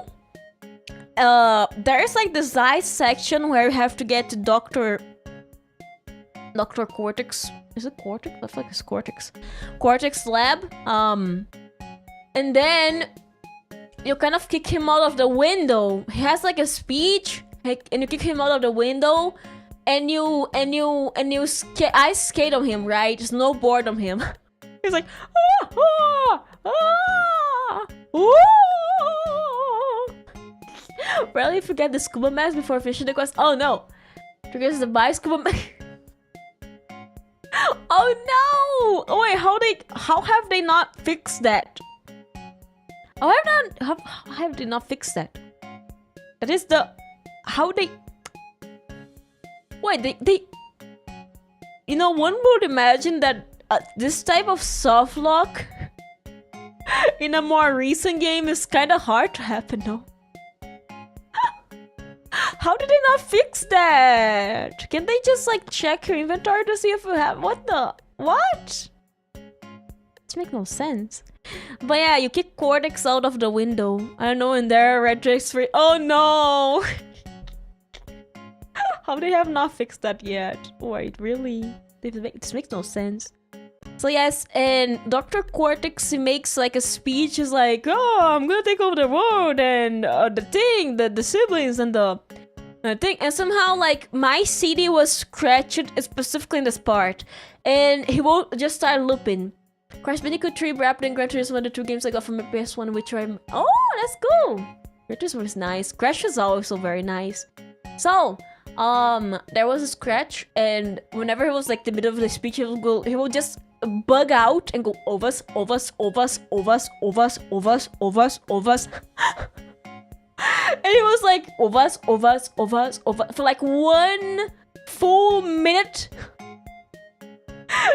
there's like this ice section where you have to get to Dr. Cortex. Is it Cortex? I feel like it's Cortex. Cortex lab. And then you kind of kick him out of the window. He has like a speech, and you kick him out of the window, and you ice skate on him, right? Snowboard on him. He's like, Rarely forget the scuba mask before finishing the quest. Oh no, because the buy scuba mask. Oh wait, how have they not fixed that? How have they not fixed that? That is the how they. Wait, they. You know, one would imagine that this type of soft lock in a more recent game is kind of hard to happen, no? How did they not fix that? Can they just like check your inventory to see if you have what? This makes no sense. But yeah, you kick Cortex out of the window. I don't know, and there red tricks free. Oh no! How they have not fixed that yet? Wait, really? This makes no sense. So yes, and Dr. Cortex, he makes like a speech. He's like, oh, I'm gonna take over the world and the siblings and the thing. And somehow like my CD was scratched specifically in this part. And he will just start looping. Crash Bandicoot 3, Raptor, and Gran Turismo are the 2 games I got from my PS1, which I'm... Oh, that's cool! Gran Turismo is nice. Crash is also very nice. So, there was a scratch, and whenever he was like the middle of the speech, he will just bug out and go overs. And he was like overs for like 1 full minute.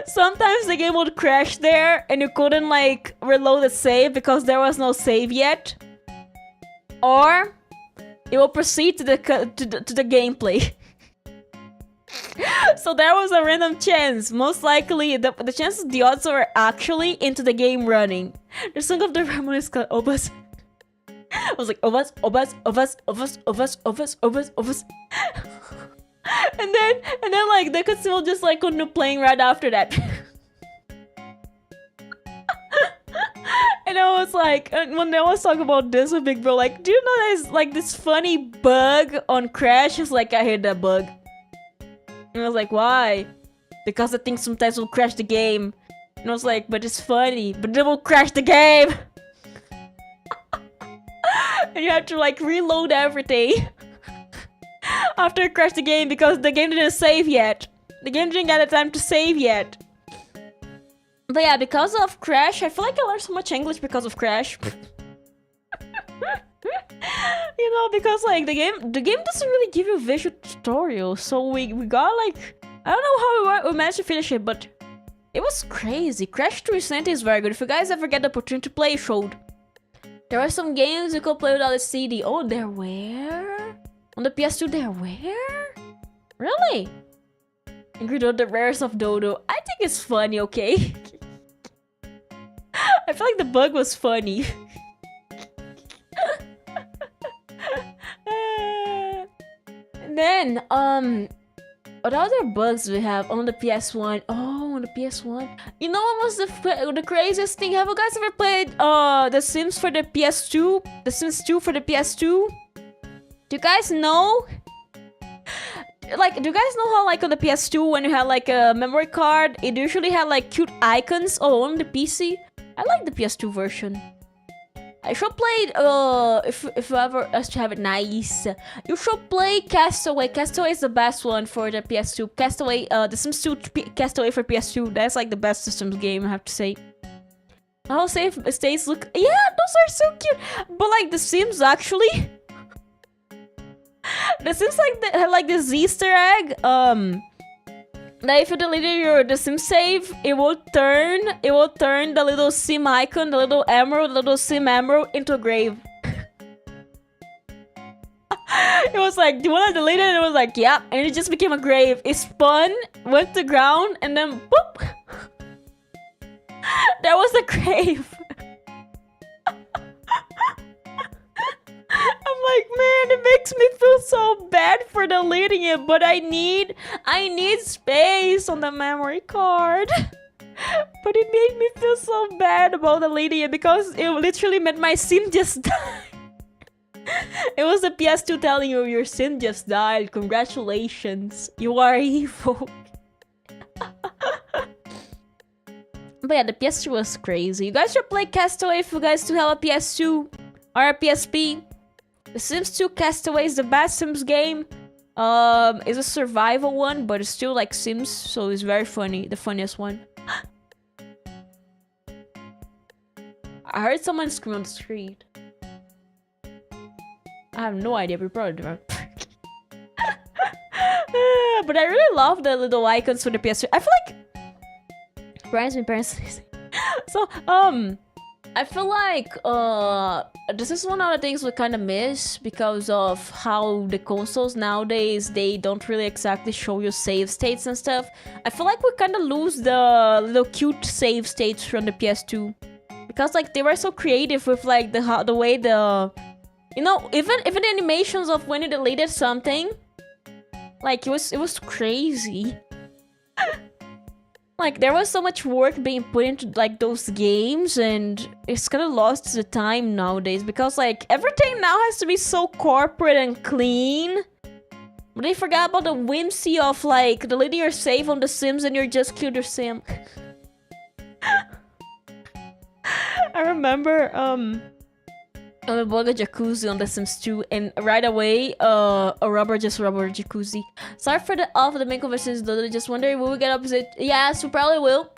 Sometimes the game would crash there and you couldn't like reload the save because there was no save yet. Or it will proceed to the gameplay. So there was a random chance. Most likely the chances, the odds were actually into the game running. The song of the Ramon is called Obas. I was like Obas. And then like the cutscene will just like continue playing right after that. And I was like, when they was talking about this with Big Bro, like, do you know there's like this funny bug on Crash? It's like, I hate that bug. And I was like, why? Because the thing sometimes will crash the game. And I was like, but it's funny, but it will crash the game. And you have to like reload everything after you crash the game because the game didn't save yet. The game didn't get the time to save yet. But yeah, because of Crash, I feel like I learned so much English because of Crash. You know, because like the game doesn't really give you visual tutorials, so we got like, I don't know how we managed to finish it, but it was crazy. Crash 360 is very good. If you guys ever get the opportunity to play, showed. There are some games you could play without a CD. Oh, there were? On the PS2, there were? Really? Ingrid, the rares of Dodo. I think it's funny, okay? I feel like the bug was funny. And then, what other bugs we have on the PS1? Oh, on the PS1. You know what was the craziest thing? Have you guys ever played The Sims for the PS2? The Sims 2 for the PS2? Do you guys know? Like, do you guys know how like on the PS2 when you had like a memory card, it usually had like cute icons? Oh, on the PC? I like the PS2 version. I should play if you ever has to have it nice. You should play Castaway. Castaway is the best one for the PS2. Castaway, The Sims 2 Castaway for PS2. That's like the best systems game, I have to say. How safe states look. Yeah, those are so cute. But like The Sims actually. The Sims have like this Easter egg. That if you deleted the Sim save, it will turn the little Sim icon, the little Sim emerald into a grave. It was like, do you want to delete it? And it was like, yeah, and it just became a grave. It spun, went to ground, and then boop. There was a grave. I'm like, man, it makes me feel so bad for deleting it, but I need space on the memory card. But it made me feel so bad about deleting it because it literally meant my sim just died. It was the PS2 telling you your sim just died. Congratulations, you are evil. But yeah, the PS2 was crazy. You guys should play Castaway if you guys still have a PS2 or a PSP. The Sims 2 Castaway is the best Sims game. It's a survival one, but it's still like Sims, so it's very funny. The funniest one. I heard someone scream on the street. I have no idea, but probably don't. But I really love the little icons for the PS3. I feel like parents. So I feel like this is one of the things we kind of miss because of how the consoles nowadays, they don't really exactly show you save states and stuff. I feel like we kind of lose the little cute save states from the PS2 because like they were so creative with like the way the, you know, even the animations of when you deleted something, like it was crazy. Like, there was so much work being put into, like, those games, and it's kind of lost the time nowadays, because, like, everything now has to be so corporate and clean. But they forgot about the whimsy of, like, deleting your save on The Sims and you just killed your sim. I remember, I bought a jacuzzi on The Sims 2, and right away, a rubber jacuzzi. Sorry for the off the main conversations, Dodo. Just wondering, will we get opposite? Yes, we probably will.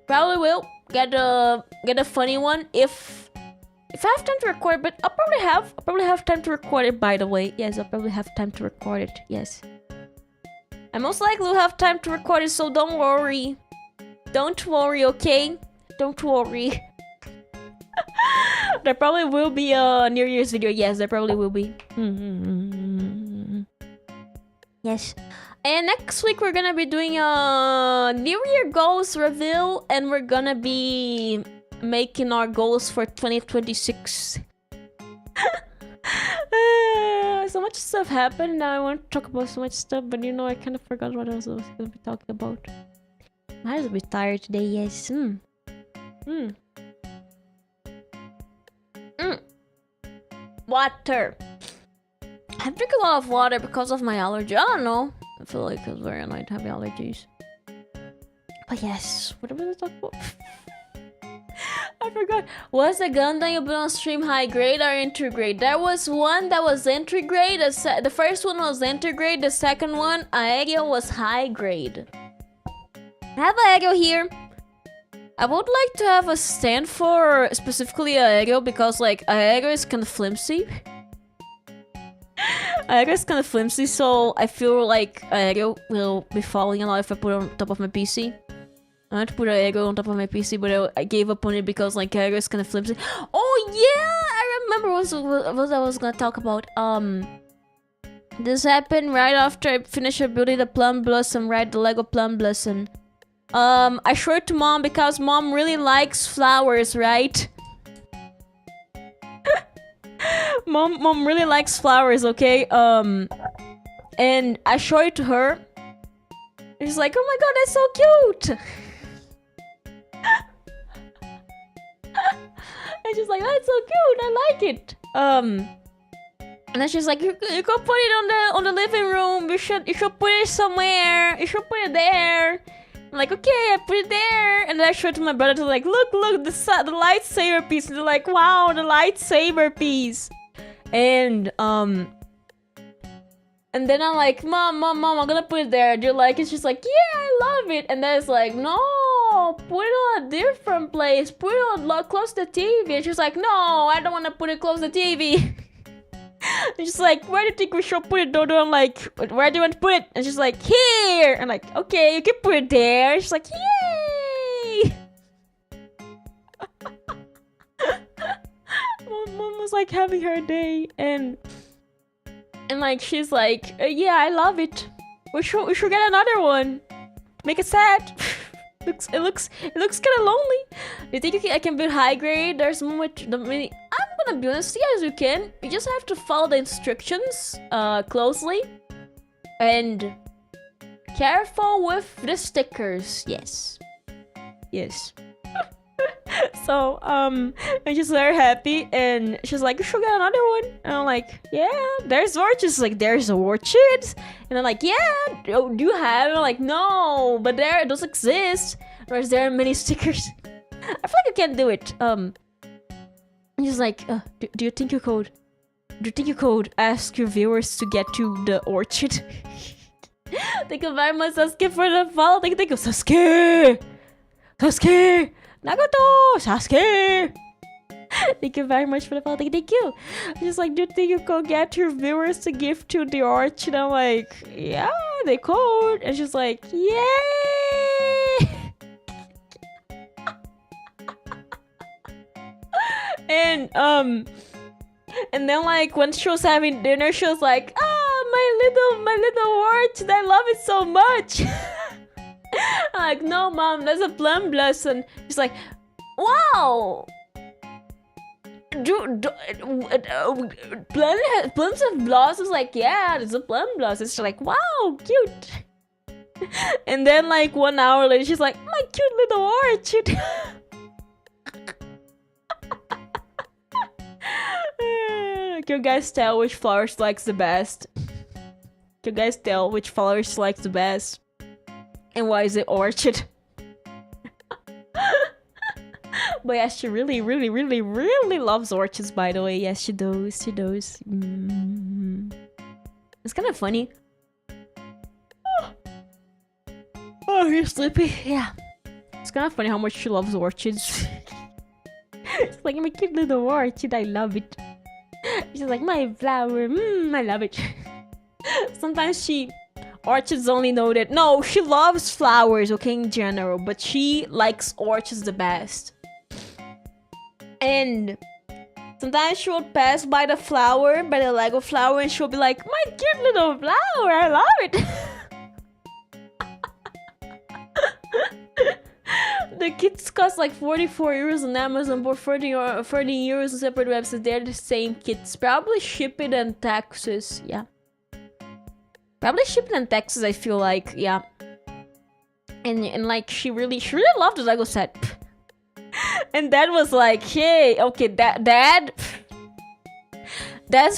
Probably will get a funny one if I have time to record. But I'll probably have time to record it. By the way, yes, I'll probably have time to record it. Yes, I most likely will have time to record it. So don't worry, okay? Don't worry. There probably will be a New Year's video. Yes, there probably will be. Yes. And next week we're gonna be doing a New Year goals reveal, and we're gonna be making our goals for 2026. So much stuff happened. Now I want to talk about so much stuff, but you know, I kind of forgot what I was gonna be talking about. I was a bit tired today. Yes. Water. I drink a lot of water because of my allergy. I don't know. I feel like it's very annoying to have allergies. But yes, what was I talking about? I forgot. Was the gun that you put on stream high grade or entry grade? There was one that was entry grade. The first one was entry grade. The second one, Aegyo, was high grade. I have Aegyo here. I would like to have a stand for specifically Aegyo because like Aegyo is kind of flimsy. Aegyo is kind of flimsy, so I feel like Aegyo will be falling a lot if I put it on top of my PC. I want to put Aegyo on top of my PC, but I gave up on it because like Aegyo is kind of flimsy. Oh yeah, I remember what I was gonna talk about. This happened right after I finished building the Plum Blossom, right? The Lego Plum Blossom. I showed it to Mom because Mom really likes flowers, right? Mom really likes flowers, okay? And I showed it to her. She's like, oh my god, that's so cute! And she's like, that's so cute, I like it. And then she's like, you can put it on the living room. You should put it somewhere. You should put it there. I'm like, okay, I put it there. And then I showed it to my brother to like, look, the lightsaber piece. And they're like, wow, the lightsaber piece. And then I'm like, Mom, I'm gonna put it there. Do you like it? She's like, yeah, I love it. And then it's like, no, put it on a different place. Put it on close to the TV. And she's like, no, I don't want to put it close to the TV. And she's like, where do you think we should put it, Dodo? I'm like, where do you want to put it? And she's like, here. I'm like, okay, you can put it there. She's like, yay. Mom was like having her day, and like she's like, yeah, I love it. We should get another one. Make it sad. It looks kind of lonely. You think I can build high grade? There's much. I'm gonna be honest. Yes, you can. You just have to follow the instructions closely, and careful with the stickers. Yes. So I'm just very happy, and she's like, you should get another one. And I'm like, yeah, there's orchids. Like, there's orchids. And I'm like, yeah, do you have it? I'm like, no, but those exist. Whereas there are many stickers. I feel like you can do it. And she's like, do you think you could ask your viewers to get to the orchid? Thank you very much, Sasuke, for the follow. Thank you, Sasuke. Nagato! Sasuke! Thank you very much for the follow. Thank you. Just like, do you think you could get your viewers to give to the art? And I'm like, yeah, they could. And she's like, yay! And then like when she was having dinner, she was like, my little orchid, I love it so much. I'm like, no mom, that's a plum blossom. She's like, wow. Plums have blossoms? Like, yeah, there's a plum blossom. She's like, wow, cute. And then like 1 hour later, she's like, my cute little orchid. Can you guys tell which flower she likes the best? Can you guys tell which flower she likes the best? And why is it orchid? But yeah, she really loves orchids, by the way. Yes, she does. It's kind of funny. Oh, you're sleepy? Yeah. It's kind of funny how much she loves orchids. It's like, my cute little orchid, I love it. She's like, my flower, I love it. Sometimes orchids only know that. No, she loves flowers, okay, in general, but she likes orchids the best. And sometimes she would pass by the Lego flower, and she'll be like, my cute little flower, I love it. The kits cost like 44 euros on Amazon, but 40 euros on separate websites. They're the same kits. Probably shipping and taxes, yeah. Probably shipping and taxes, I feel like, yeah. And like, she really loved the Lego set. And Dad was like, hey, okay, Dad's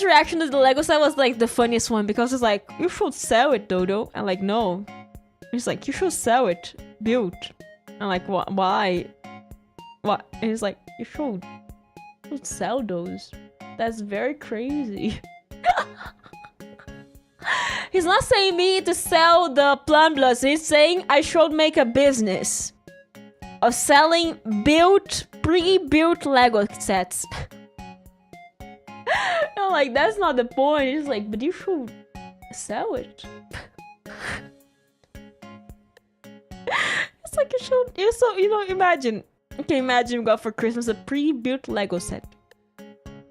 reaction to the Lego set was like the funniest one, because it's like, you should sell it, Dodo. I'm like, no. He's like, you should sell it. Build. I'm like, what? Why? What? And he's like, you should sell those. That's very crazy. He's not saying me to sell the plum blossom. He's saying I should make a business of selling pre-built Lego sets. I'm like, that's not the point. He's like, but you should sell it. It's like, imagine. Okay, imagine you got for Christmas a pre-built Lego set.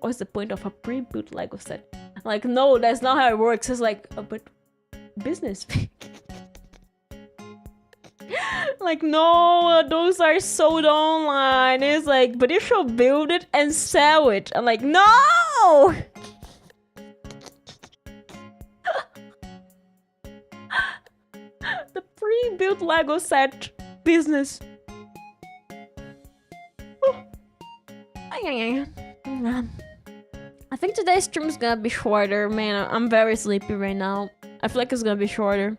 What's the point of a pre-built Lego set? Like, no, that's not how it works. It's like, but business. Like, no, those are sold online. It's like, but you should build it and sell it. I'm like, no! The pre-built Lego set business. I think today's stream is gonna be shorter, man. I'm very sleepy right now. I feel like it's gonna be shorter.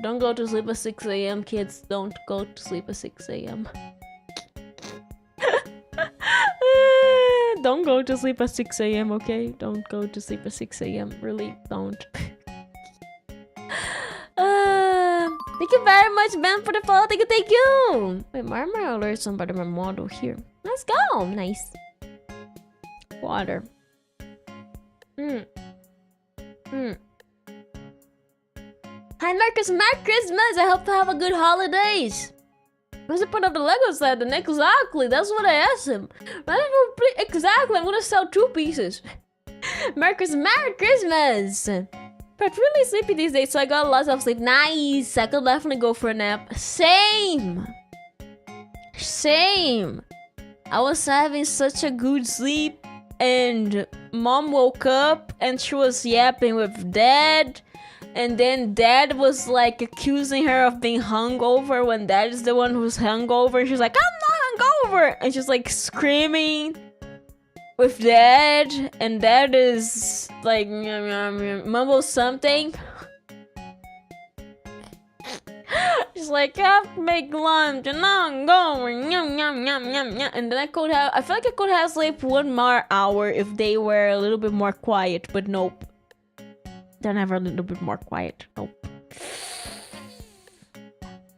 Don't go to sleep at 6 a.m. kids. Don't go to sleep at 6 a.m. Don't go to sleep at 6 a.m. okay? Don't go to sleep at 6 a.m. Really, don't. Thank you very much, Ben, for the follow. Thank you. Wait, why am I alert somebody my model here? Let's go. Nice. Water. Hi, Marcus. Merry Christmas. I hope you have a good holidays. What's the point of the Lego set? And exactly, that's what I asked him. Exactly, I'm gonna sell 2 pieces. Marcus, Merry Christmas. But really sleepy these days, so I got lots of sleep. Nice. I could definitely go for a nap. Same. I was having such a good sleep, and Mom woke up and she was yapping with Dad. And then Dad was like accusing her of being hungover when Dad is the one who's hungover. And she's like, I'm not hungover. And she's like screaming with Dad. And Dad is like, mumbles something. She's like, I have to make lunch and I'm going. And then I feel like I could have slept 1 more hour if they were a little bit more quiet. But nope. They're never a little bit more quiet. Nope.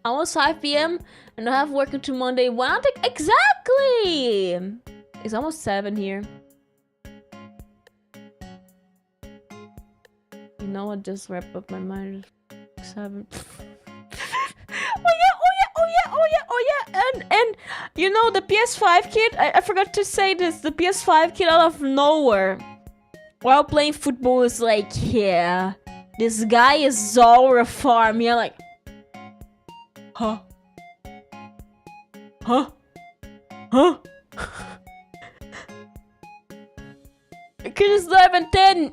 Almost 5 p.m. and I have work until Monday. Wow, exactly! It's almost 7 here. You know what? Just wrap up my mind. 7. Oh yeah! And you know the PS5 kid? I forgot to say this. The PS5 kid out of nowhere, while playing football, is like, yeah, this guy is all a farm. Yeah, like, huh? The kid is 11, 10.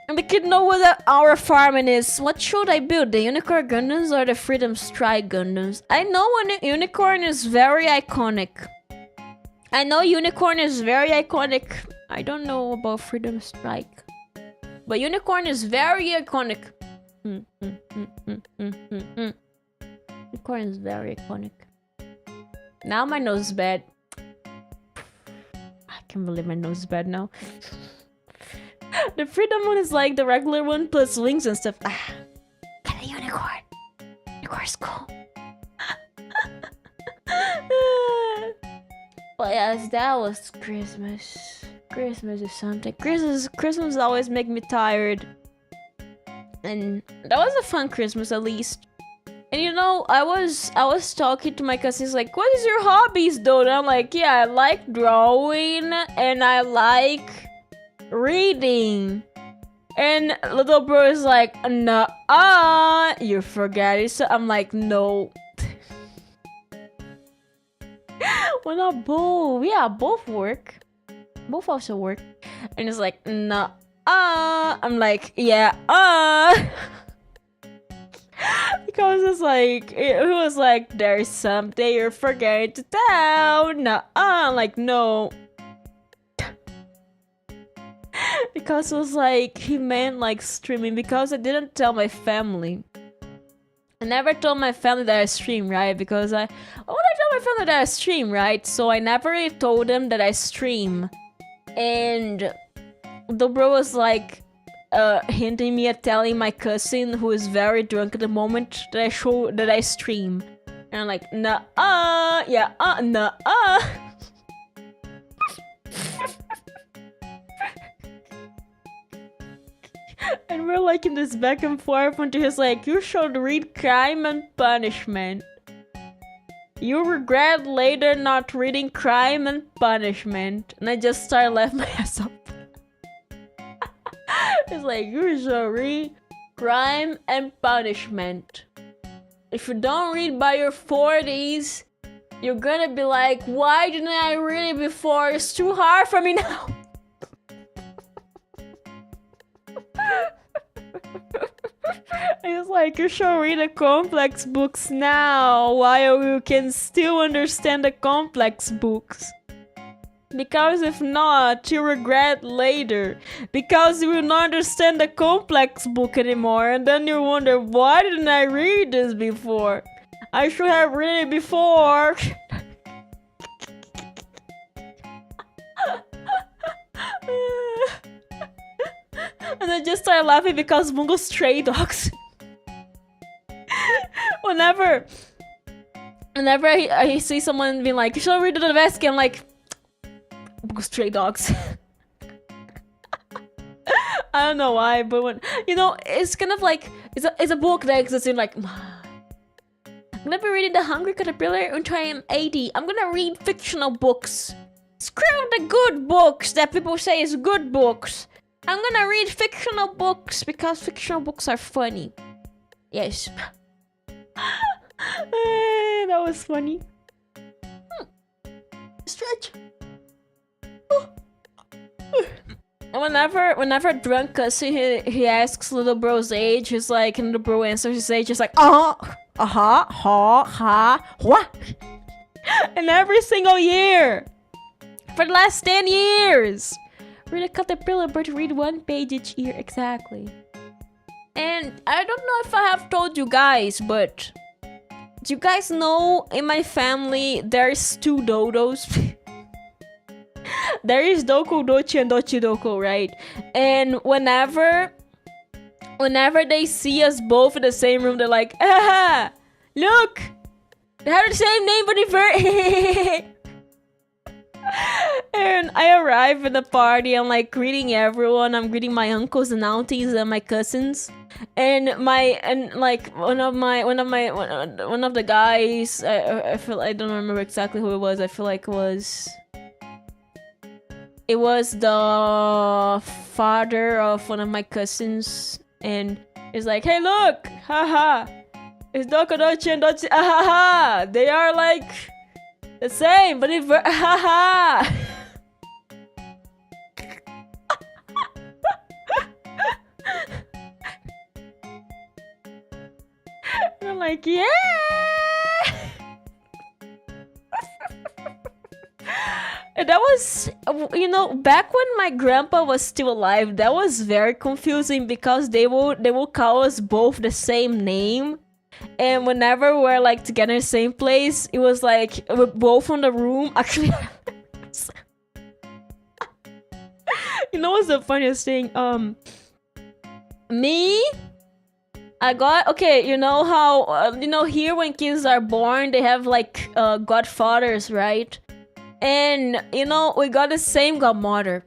And the kid knows what our farming is. What should I build? The Unicorn Gundams or the Freedom Strike Gundams? I know a Unicorn is very iconic. I know Unicorn is very iconic. I don't know about Freedom Strike. But Unicorn is very iconic. Unicorn is very iconic. Now my nose is bad. I can't believe my nose is bad now. The Freedom one is like the regular one plus wings and stuff. Ah, get a unicorn. Unicorn's cool. But yes, that was Christmas. Christmas is something. Christmas always make me tired. And that was a fun Christmas at least. And you know, I was talking to my cousins like, what is your hobbies though? And I'm like, yeah, I like drawing and I like reading. And little bro is like, nah, you forget it. So I'm like, no. Well, not both. Yeah, both work. Both also work. And it's like, nah. I'm like, yeah, because it's like, it was like, there's something you're forgetting to tell. Nah, I'm like, no. Because it was like, he meant like streaming, because I didn't tell my family. I never told my family that I stream, right? Because I tell my family that I stream, right? So I never really told them that I stream. And the bro was like, hinting me at telling my cousin, who is very drunk at the moment, that I stream. And I'm like, nah, yeah, nah, And we're like in this back and forth until he's like, you should read Crime and Punishment. You regret later not reading Crime and Punishment. And I just started laughing my ass off. It's like, you should read Crime and Punishment. If you don't read by your 40s, you're gonna be like, why didn't I read it before? It's too hard for me now. It's like, you should read the complex books now while you can still understand the complex books. Because if not, you regret later. Because you will not understand the complex book anymore. And then you wonder, why didn't I read this before? I should have read it before. And I just started laughing because Mungo Stray Dogs. Whenever I see someone being like, you should read the Dovesky, I'm like, Mungo Stray Dogs. I don't know why, but when, you know, it's kind of like, it's a book that exists in like, I'm gonna be reading The Hungry Caterpillar until I am 80. I'm gonna read fictional books. Screw the good books that people say is good books. I'm gonna read fictional books because fictional books are funny. Yes. That was funny. Stretch. And whenever drunk cousin he asks little bro's age, he's like, and little bro answers his age, he's like, what? And every single year for the last 10 years. Read a caterpillar, but read one page each year. Exactly. And I don't know if I have told you guys, but do you guys know in my family there's 2 dodos? There is Doko Dochi and Dochi Doko, right? And whenever they see us both in the same room, they're like, Look! They have the same name, but different. And I arrive at the party. I'm like greeting everyone. I'm greeting my uncles and aunties and my cousins. And like one of the guys. I feel I don't remember exactly who it was. I feel like it was the father of one of my cousins, and it's like, hey, look, haha, it's Doko, Dochi, and Dochi, haha, they are like the same, but if haha. I'm like, yeah. And that was, you know, back when my grandpa was still alive, that was very confusing because they will call us both the same name. And whenever we're like together in the same place, it was like we're both in the room. Actually, you know what's the funniest thing? I got, okay, you know how, you know, here when kids are born, they have like godfathers, right? And, you know, we got the same godmother.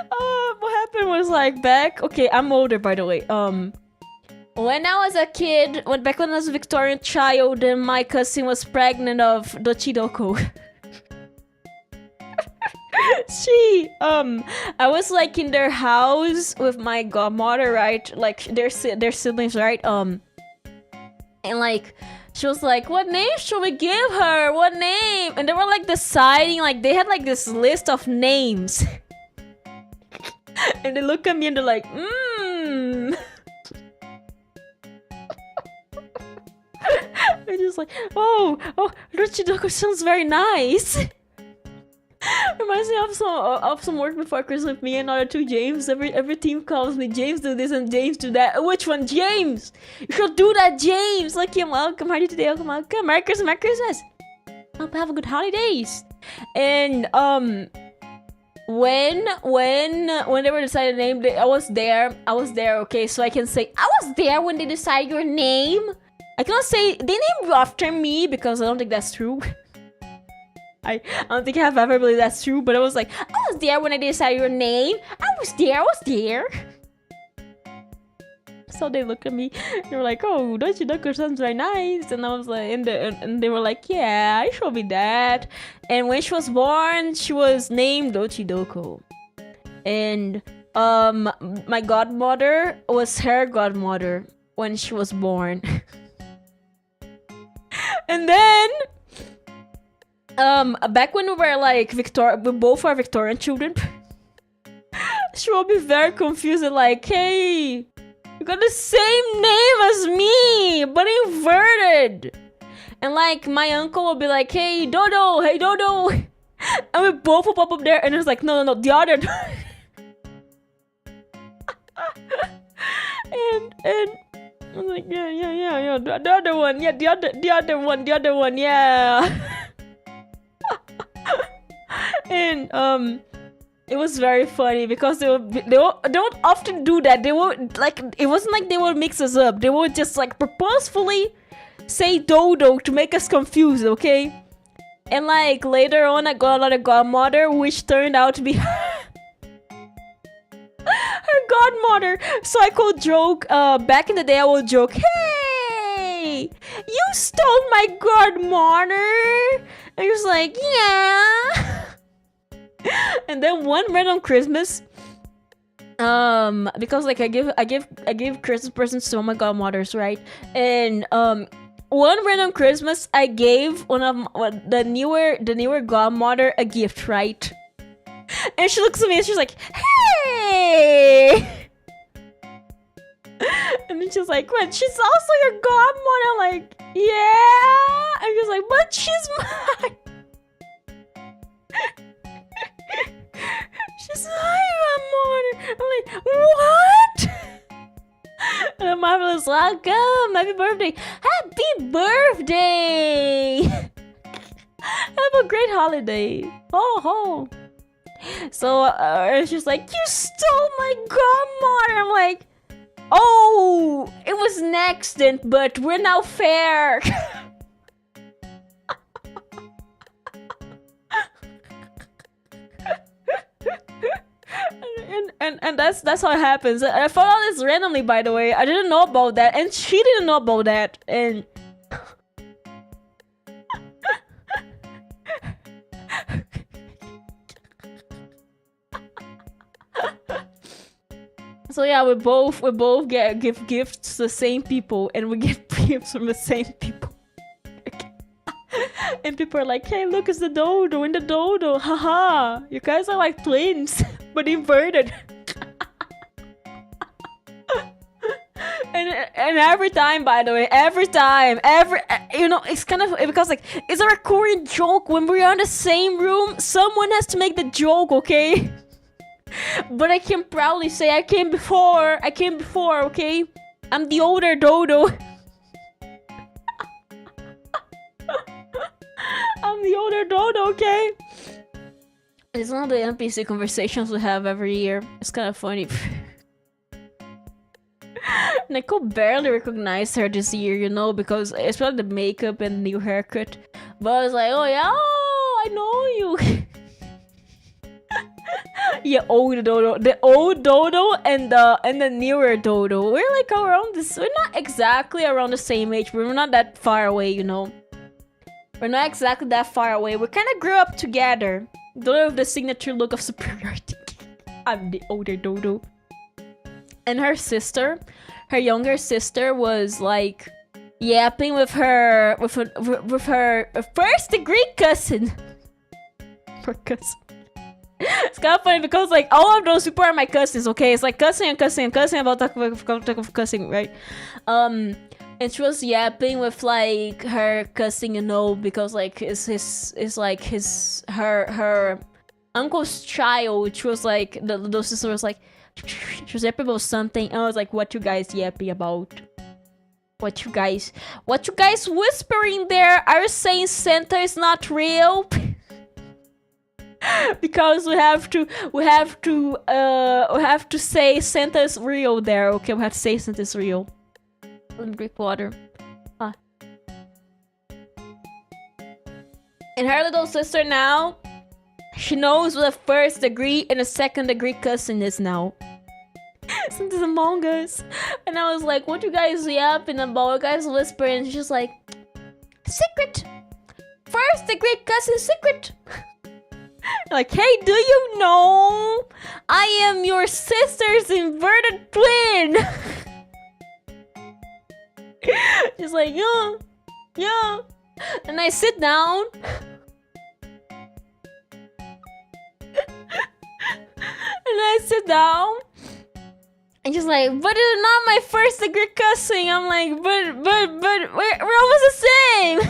What happened was like back, okay, I'm older by the way. When I was a kid, back when I was a Victorian child, and my cousin was pregnant of Doko. I was like in their house with my godmother, right? Like their siblings, right? And like she was like, what name should we give her? What name? And they were like deciding, like they had like this list of names. And they look at me and they're like, I'm just like, oh, Doko sounds very nice. Reminds me of some work before Christmas with me and other two James. Every team calls me James do this and James do that. Which one, James? You should do that, James. Like, you're welcome. How are you today? Welcome. Merry Christmas. Merry Christmas. Hope you have a good holidays. And when they were deciding the name, I was there. Okay, so I can say I was there when they decided your name. I cannot say they named you after me because I don't think that's true. I don't think I have ever believed that's true, but I was like, I was there when I decided your name. I was there. So they look at me, they were like, oh, Doko sounds very nice. And I was like, and they were like, yeah, I should be that. And when she was born, she was named Doko. And my godmother was her godmother when she was born. And then back when we were like we both are Victorian children, she will be very confused and like, hey, you got the same name as me, but inverted. And like my uncle will be like, hey Dodo, and we both will pop up there, and it's like, no, the other. and I'm like, yeah, the other one, yeah, the other one, yeah. And it was very funny because they don't often do that. They would like, it wasn't like they would mix us up. They would just like purposefully say Dodo to make us confused, okay? And like later on, I got another godmother, which turned out to be her godmother. So I could joke, back in the day I would joke, hey, you stole my godmother. And he was like, yeah. And then one random Christmas, because like I give Christmas presents to all my godmothers, right? And one random Christmas I gave one of the newer godmother a gift, right? And she looks at me and she's like, hey. And then she's like, what? She's also your godmother? I'm like, yeah. And she's like, but she's mine. She's my godmother. I'm like, what? And the marvelous, welcome. Happy birthday. Happy birthday. Have a great holiday. Ho ho. So she's like, you stole my godmother. I'm like, Oh, it was an accident, but we're now fair. And that's how it happens. I found out this randomly, by the way. I didn't know about that, and she didn't know about that, and so yeah, we both give gifts to the same people, and we get gifts from the same people. And people are like, "Hey, look, it's the dodo and the dodo. Haha, you guys are like twins, but inverted." And every time, by the way, you know, it's kind of, because like, it's a recurring joke when we're in the same room. Someone has to make the joke, okay? But I can proudly say I came before, okay? I'm the older dodo. I'm the older dodo, okay? It's one of the NPC conversations we have every year. It's kind of funny. Nicole barely recognized her this year, you know, because it's probably the makeup and new haircut. But I was like, oh yeah, oh, I know you. Yeah, old dodo, the old dodo and the newer dodo. We're like around this. We're not exactly around the same age, but we're not that far away, you know. We're not exactly that far away. We kind of grew up together. Don't have the signature look of superiority. I'm the older dodo. And her sister, her younger sister, was like yapping with her first degree cousin. Her cousin. It's kind of funny because like all of those people are my cousins, okay? It's like cousin and cousin and cousin about talk of cousin, right? And she was yapping with like her cousin, you know, because like her uncle's child. She was like the little sister was like, she was yapping about something, and I was like, what you guys yapping about? What you guys whispering there? Are you saying Santa is not real? Because we have to say Santa is real there, okay? We have to say Santa is real. Let me drink water. And her little sister now, she knows what a first degree and a second degree cousin is now. Santa's among us. And I was like, what you guys yapping about? You guys whispering. And she's like, secret! First degree cousin secret! Like, hey, do you know I am your sister's inverted twin? She's like, yeah. And I sit down. And she's like, but it's not my first degree cousin. I'm like, but we're almost the same.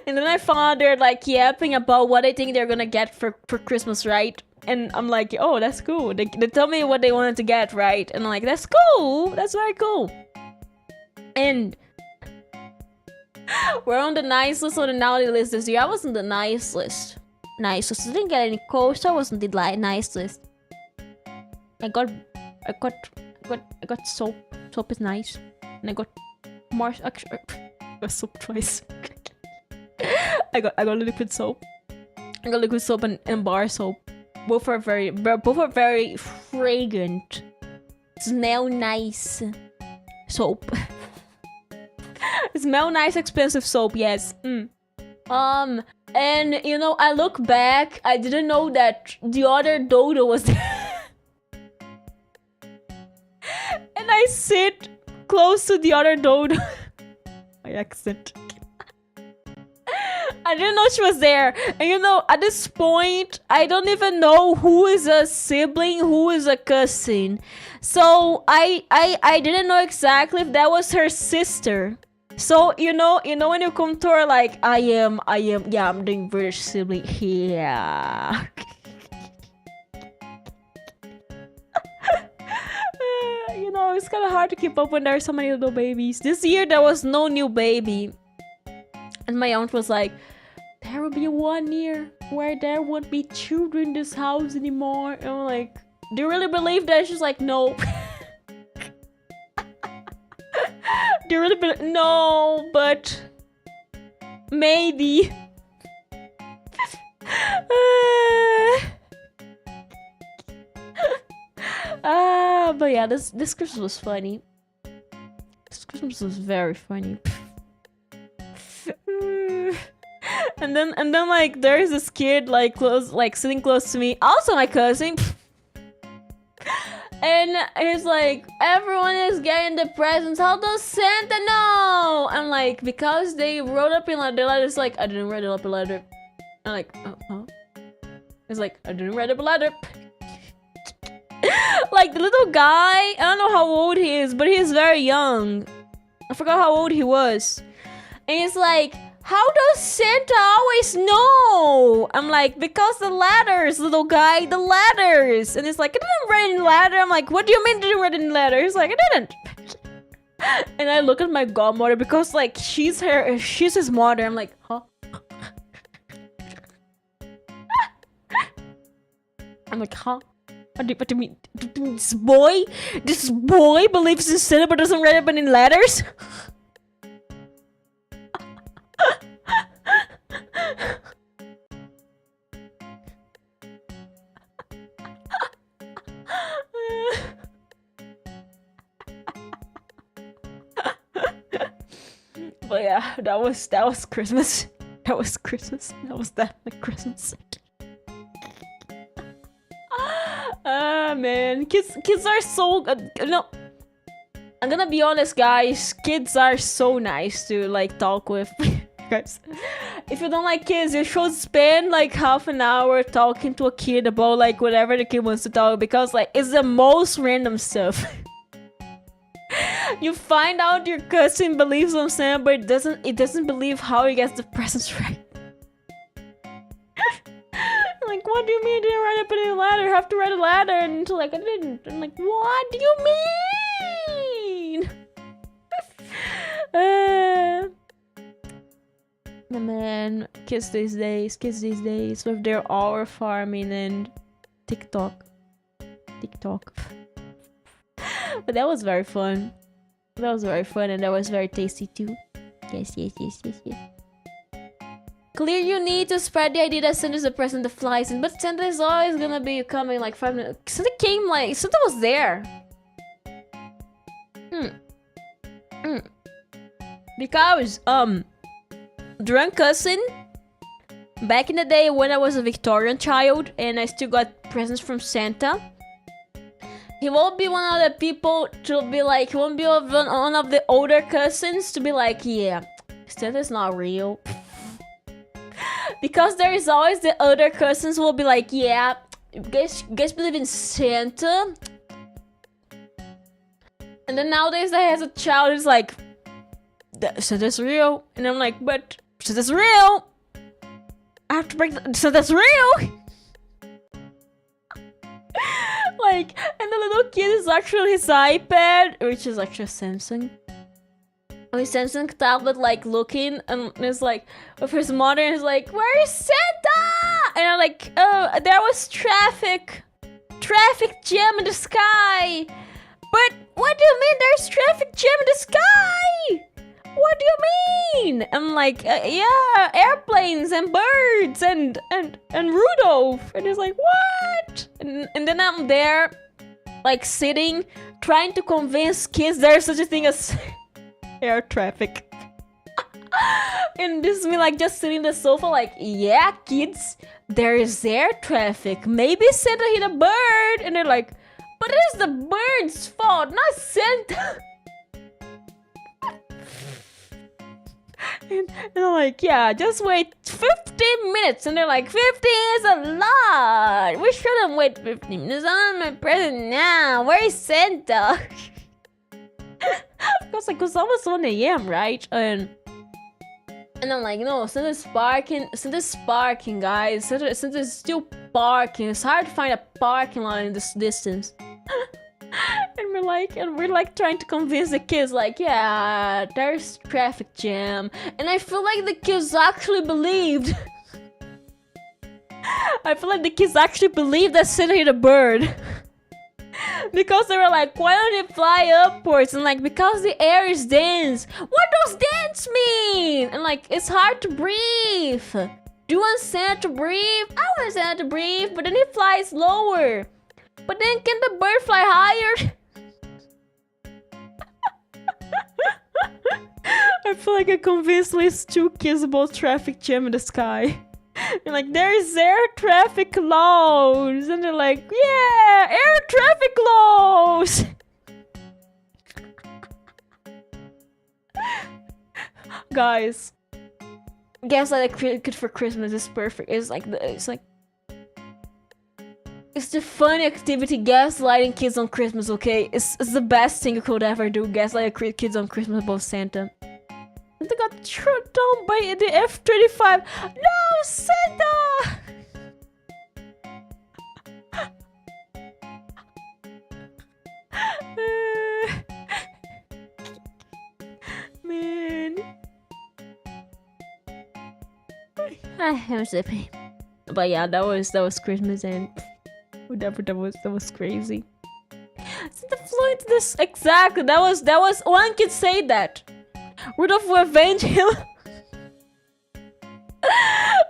And then I found out they're like yapping about what I think they're gonna get for Christmas, right? And I'm like, oh, that's cool. They tell me what they wanted to get, right? And I'm like, that's cool. That's very cool. And we're on the nice list or the naughty list this year. I was on the nice list. Nice list. I didn't get any coast. I wasn't the nice list. I got soap. Soap is nice. And I got more. Actually, I got soap twice. I got liquid soap. I got liquid soap and bar soap. Both are very fragrant. Smell nice soap. Smell nice, expensive soap. Yes. And you know, I look back. I didn't know that the other dodo was there. And I sit close to the other dodo. My accent. I didn't know she was there. And you know, at this point, I don't even know who is a sibling, who is a cousin. So I didn't know exactly if that was her sister. So you know when you come to her like, I'm the inverted sibling. Yeah. You know, it's kind of hard to keep up when there are so many little babies. This year there was no new baby. And my aunt was like, there will be 1 year where there won't be children in this house anymore. And I'm like, do you really believe that? She's like, no. Do you really believe? No, but maybe. But yeah, this Christmas was funny. This Christmas was very funny. And then like there's this kid like sitting close to me, also my cousin. And he's like, everyone is getting the presents. How does Santa know? I'm like, because they wrote up in the letter. It's like, I didn't write up a letter. I'm like, oh. It's like, I didn't write up a letter. Like the little guy, I don't know how old he is, but he's very young. I forgot how old he was. And he's like, how does Santa always know? I'm like, because the letters, little guy, the letters. And he's like, I didn't write in letter. I'm like, what do you mean you didn't write in letter? He's like, I didn't. And I look at my godmother because like she's his mother. I'm like, huh? I'm like, huh? What do you mean? This boy believes in Santa but doesn't write it in letters? But yeah, that was Christmas. That was Christmas. That was definitely Christmas. Man, kids are so no. I'm gonna be honest, guys. Kids are so nice to like talk with. Guys, if you don't like kids, you should spend like half an hour talking to a kid about like whatever the kid wants to talk, because like it's the most random stuff. You find out your cousin believes on Santa, but it doesn't believe how he gets the presents right. Like, what do you mean you didn't write up any letter? You have to write a letter. And it's like, I didn't. I'm like, what do you mean? Man, kids these days with their hour farming and TikTok. But that was very fun. And that was very tasty too. Yes. Clear, you need to spread the idea that Santa's the present that flies in, but Santa is always gonna be coming like 5 minutes. Santa was there. Because drunk cousin, back in the day when I was a Victorian child and I still got presents from Santa, he won't be one of the people to be like, he won't be one of the older cousins to be like, yeah, Santa's not real. Because there is always the other cousins who will be like, yeah, you guys believe in Santa? And then nowadays that has a child who's like, Santa's real. And I'm like, but Santa's real. I have to break Santa's real. Like, and the little kid is actually his iPad, which is actually a Samsung. On his Samsung tablet, like looking, and it's like with his mother, and he's like, "Where is Santa?" And I'm like, "Oh, there was traffic jam in the sky." But what do you mean? There's traffic jam in the sky? What do you mean? I'm like, yeah, airplanes and birds and Rudolph, and he's like, what? And then I'm there, like sitting, trying to convince kids there's such a thing as air traffic. And this is me like just sitting on the sofa like, yeah, kids, there is air traffic. Maybe Santa hit a bird. And they're like, but it is the bird's fault, not Santa. And I'm like, yeah, just wait 15 minutes. And they're like, 15 is a lot. We shouldn't wait 15 minutes. I want my present now. Where is Santa? Because like, it's almost 1 a.m., right? And I'm like, no, Santa's parking, guys. Santa's still parking. It's hard to find a parking lot in this distance. And we're like trying to convince the kids, like, yeah, there's traffic jam. And I feel like the kids actually believed. I feel like the kids actually believed that Santa hit a bird. Because they were like, why don't it fly upwards? And like, because the air is dense. What does dense mean? And like, it's hard to breathe. Do you want Santa to breathe? I want Santa to breathe, but then it flies lower. But then can the bird fly higher? I feel like I convinced these 2 kids about traffic jam in the sky. And like, there's air traffic laws. And they're like, yeah, air traffic laws. Guys, Gaslight a Kid for Christmas is perfect. It's the fun activity, gaslighting kids on Christmas, okay? It's the best thing you could ever do, gaslight kids on Christmas about Santa. They got shot down by the F-35. No, Santa! Man. I'm sleepy. But yeah, that was Christmas and whatever, that was crazy. Santa flew into this, exactly. That was one kid say that. Rudolph will avenge him.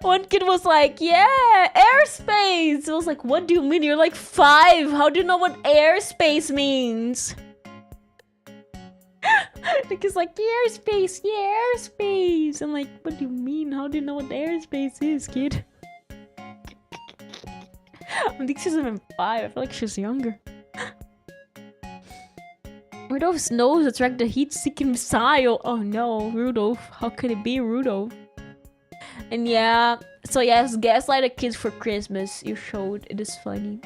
One kid was like, yeah, airspace. I was like, what do you mean? You're like 5. How do you know what airspace means? The kid's like, airspace, yeah, airspace. I'm like, what do you mean? How do you know what airspace is, kid? I think she's even 5. I feel like she's younger. Rudolph's nose attract the heat-seeking missile. Oh no, Rudolph. How could it be Rudolph? And yeah, so yes, gaslight the kids for Christmas. You showed it is funny.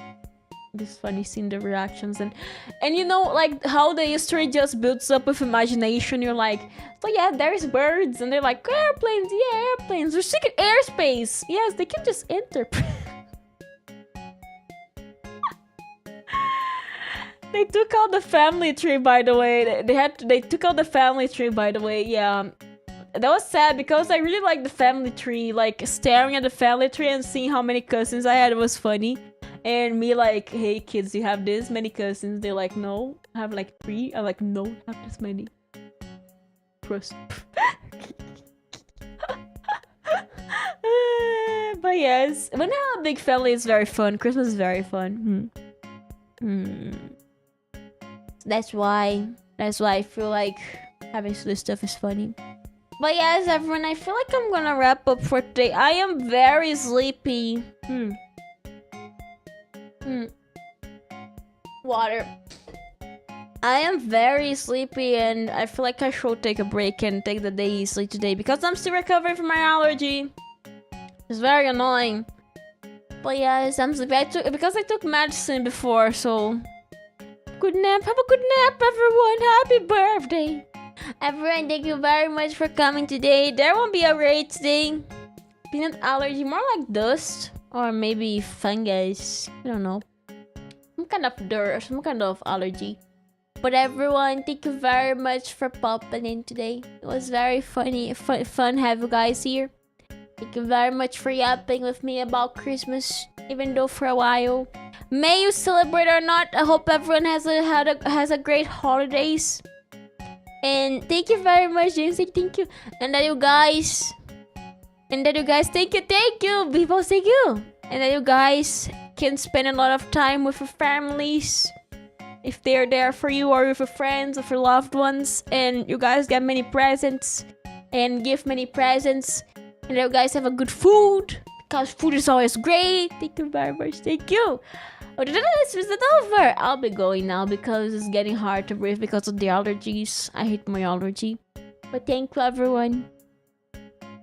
It is funny seeing the reactions and you know, like how the history just builds up with imagination. You're like, so yeah, there's birds, and they're like, airplanes, yeah, airplanes. They're seeking airspace. Yes, they can just enter. They took out the family tree, by the way. They took out the family tree, by the way. Yeah, that was sad because I really like the family tree. Like staring at the family tree and seeing how many cousins I had was funny. And me like, hey kids, you have this many cousins? They're like, no, I have like 3. I'm like, no, I have this many. Trust. But yes, when I have a big family, it's very fun. Christmas is very fun. That's why I feel like having this stuff is funny. But yes, everyone, I feel like I'm gonna wrap up for today. I am very sleepy. Water. I am very sleepy and I feel like I should take a break and take the day easily today because I'm still recovering from my allergy. It's very annoying. But yes, I'm sleepy. Because I took medicine before, so... Good nap. Have a good nap, everyone. Happy birthday. Everyone, thank you very much for coming today. There won't be a raid today. Peanut allergy, more like dust. Or maybe fungus. I don't know. Some kind of dirt, some kind of allergy. But everyone, thank you very much for popping in today. It was very funny, fun have you guys here. Thank you very much for yapping with me about Christmas, even though for a while. May you celebrate or not, I hope everyone has a great holidays. And thank you very much, James. Thank you. And that you guys, thank you. People, thank you. And that you guys can spend a lot of time with your families if they're there for you, or with your friends, or your loved ones, and you guys get many presents and give many presents, and you guys have a good food because food is always great. Thank you very much. Thank you. Oh, is it over? I'll be going now because it's getting hard to breathe because of the allergies. I hate my allergy. But thank you, everyone.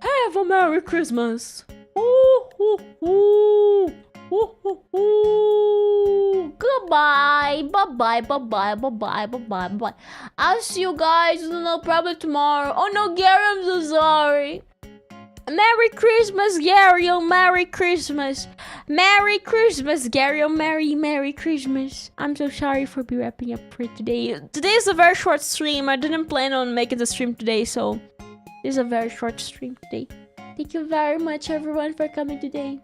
Have a Merry Christmas. Ooh, ooh, ooh. Ooh, ooh, ooh. Goodbye. Bye-bye. Bye-bye. Bye-bye. Bye-bye. Bye-bye. I'll see you guys, probably tomorrow. Oh no, Gary, I'm so sorry. Merry Christmas, Gary. Oh, Merry Christmas. Merry Christmas, Gary. Oh, Merry Christmas. I'm so sorry for be wrapping up for today. Today is a very short stream. I didn't plan on making the stream today, so this is a very short stream today. Thank you very much, everyone, for coming today.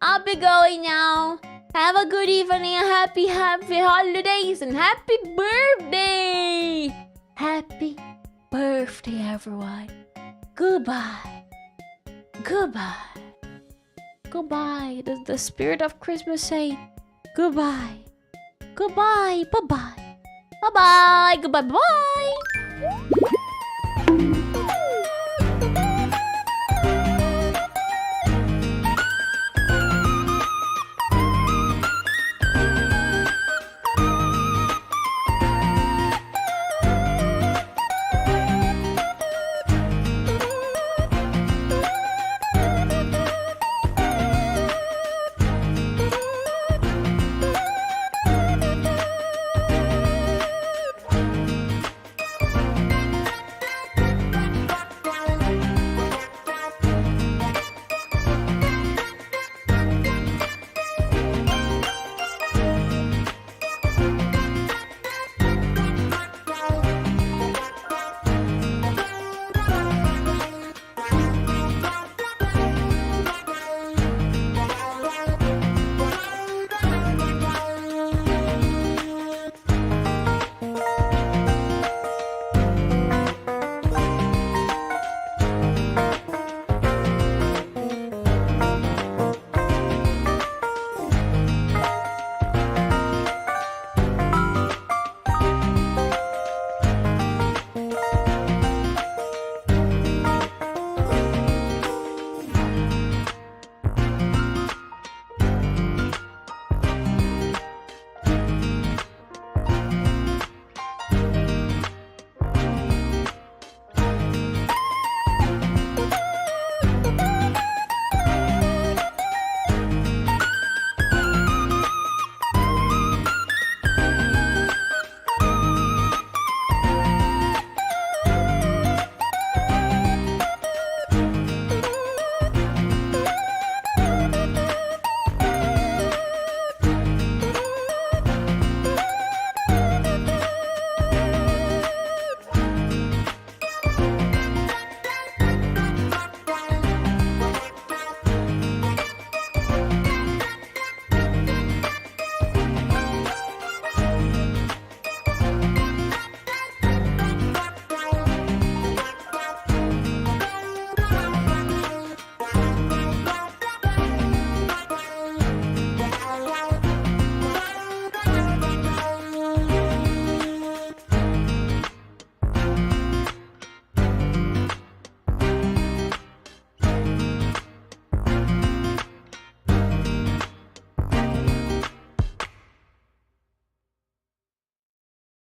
I'll be going now. Have a good evening, happy holidays, and happy birthday! Happy birthday, everyone. Goodbye. Goodbye. Goodbye. Does the spirit of Christmas say goodbye? Goodbye. Bye-bye. Bye-bye. Goodbye. Bye.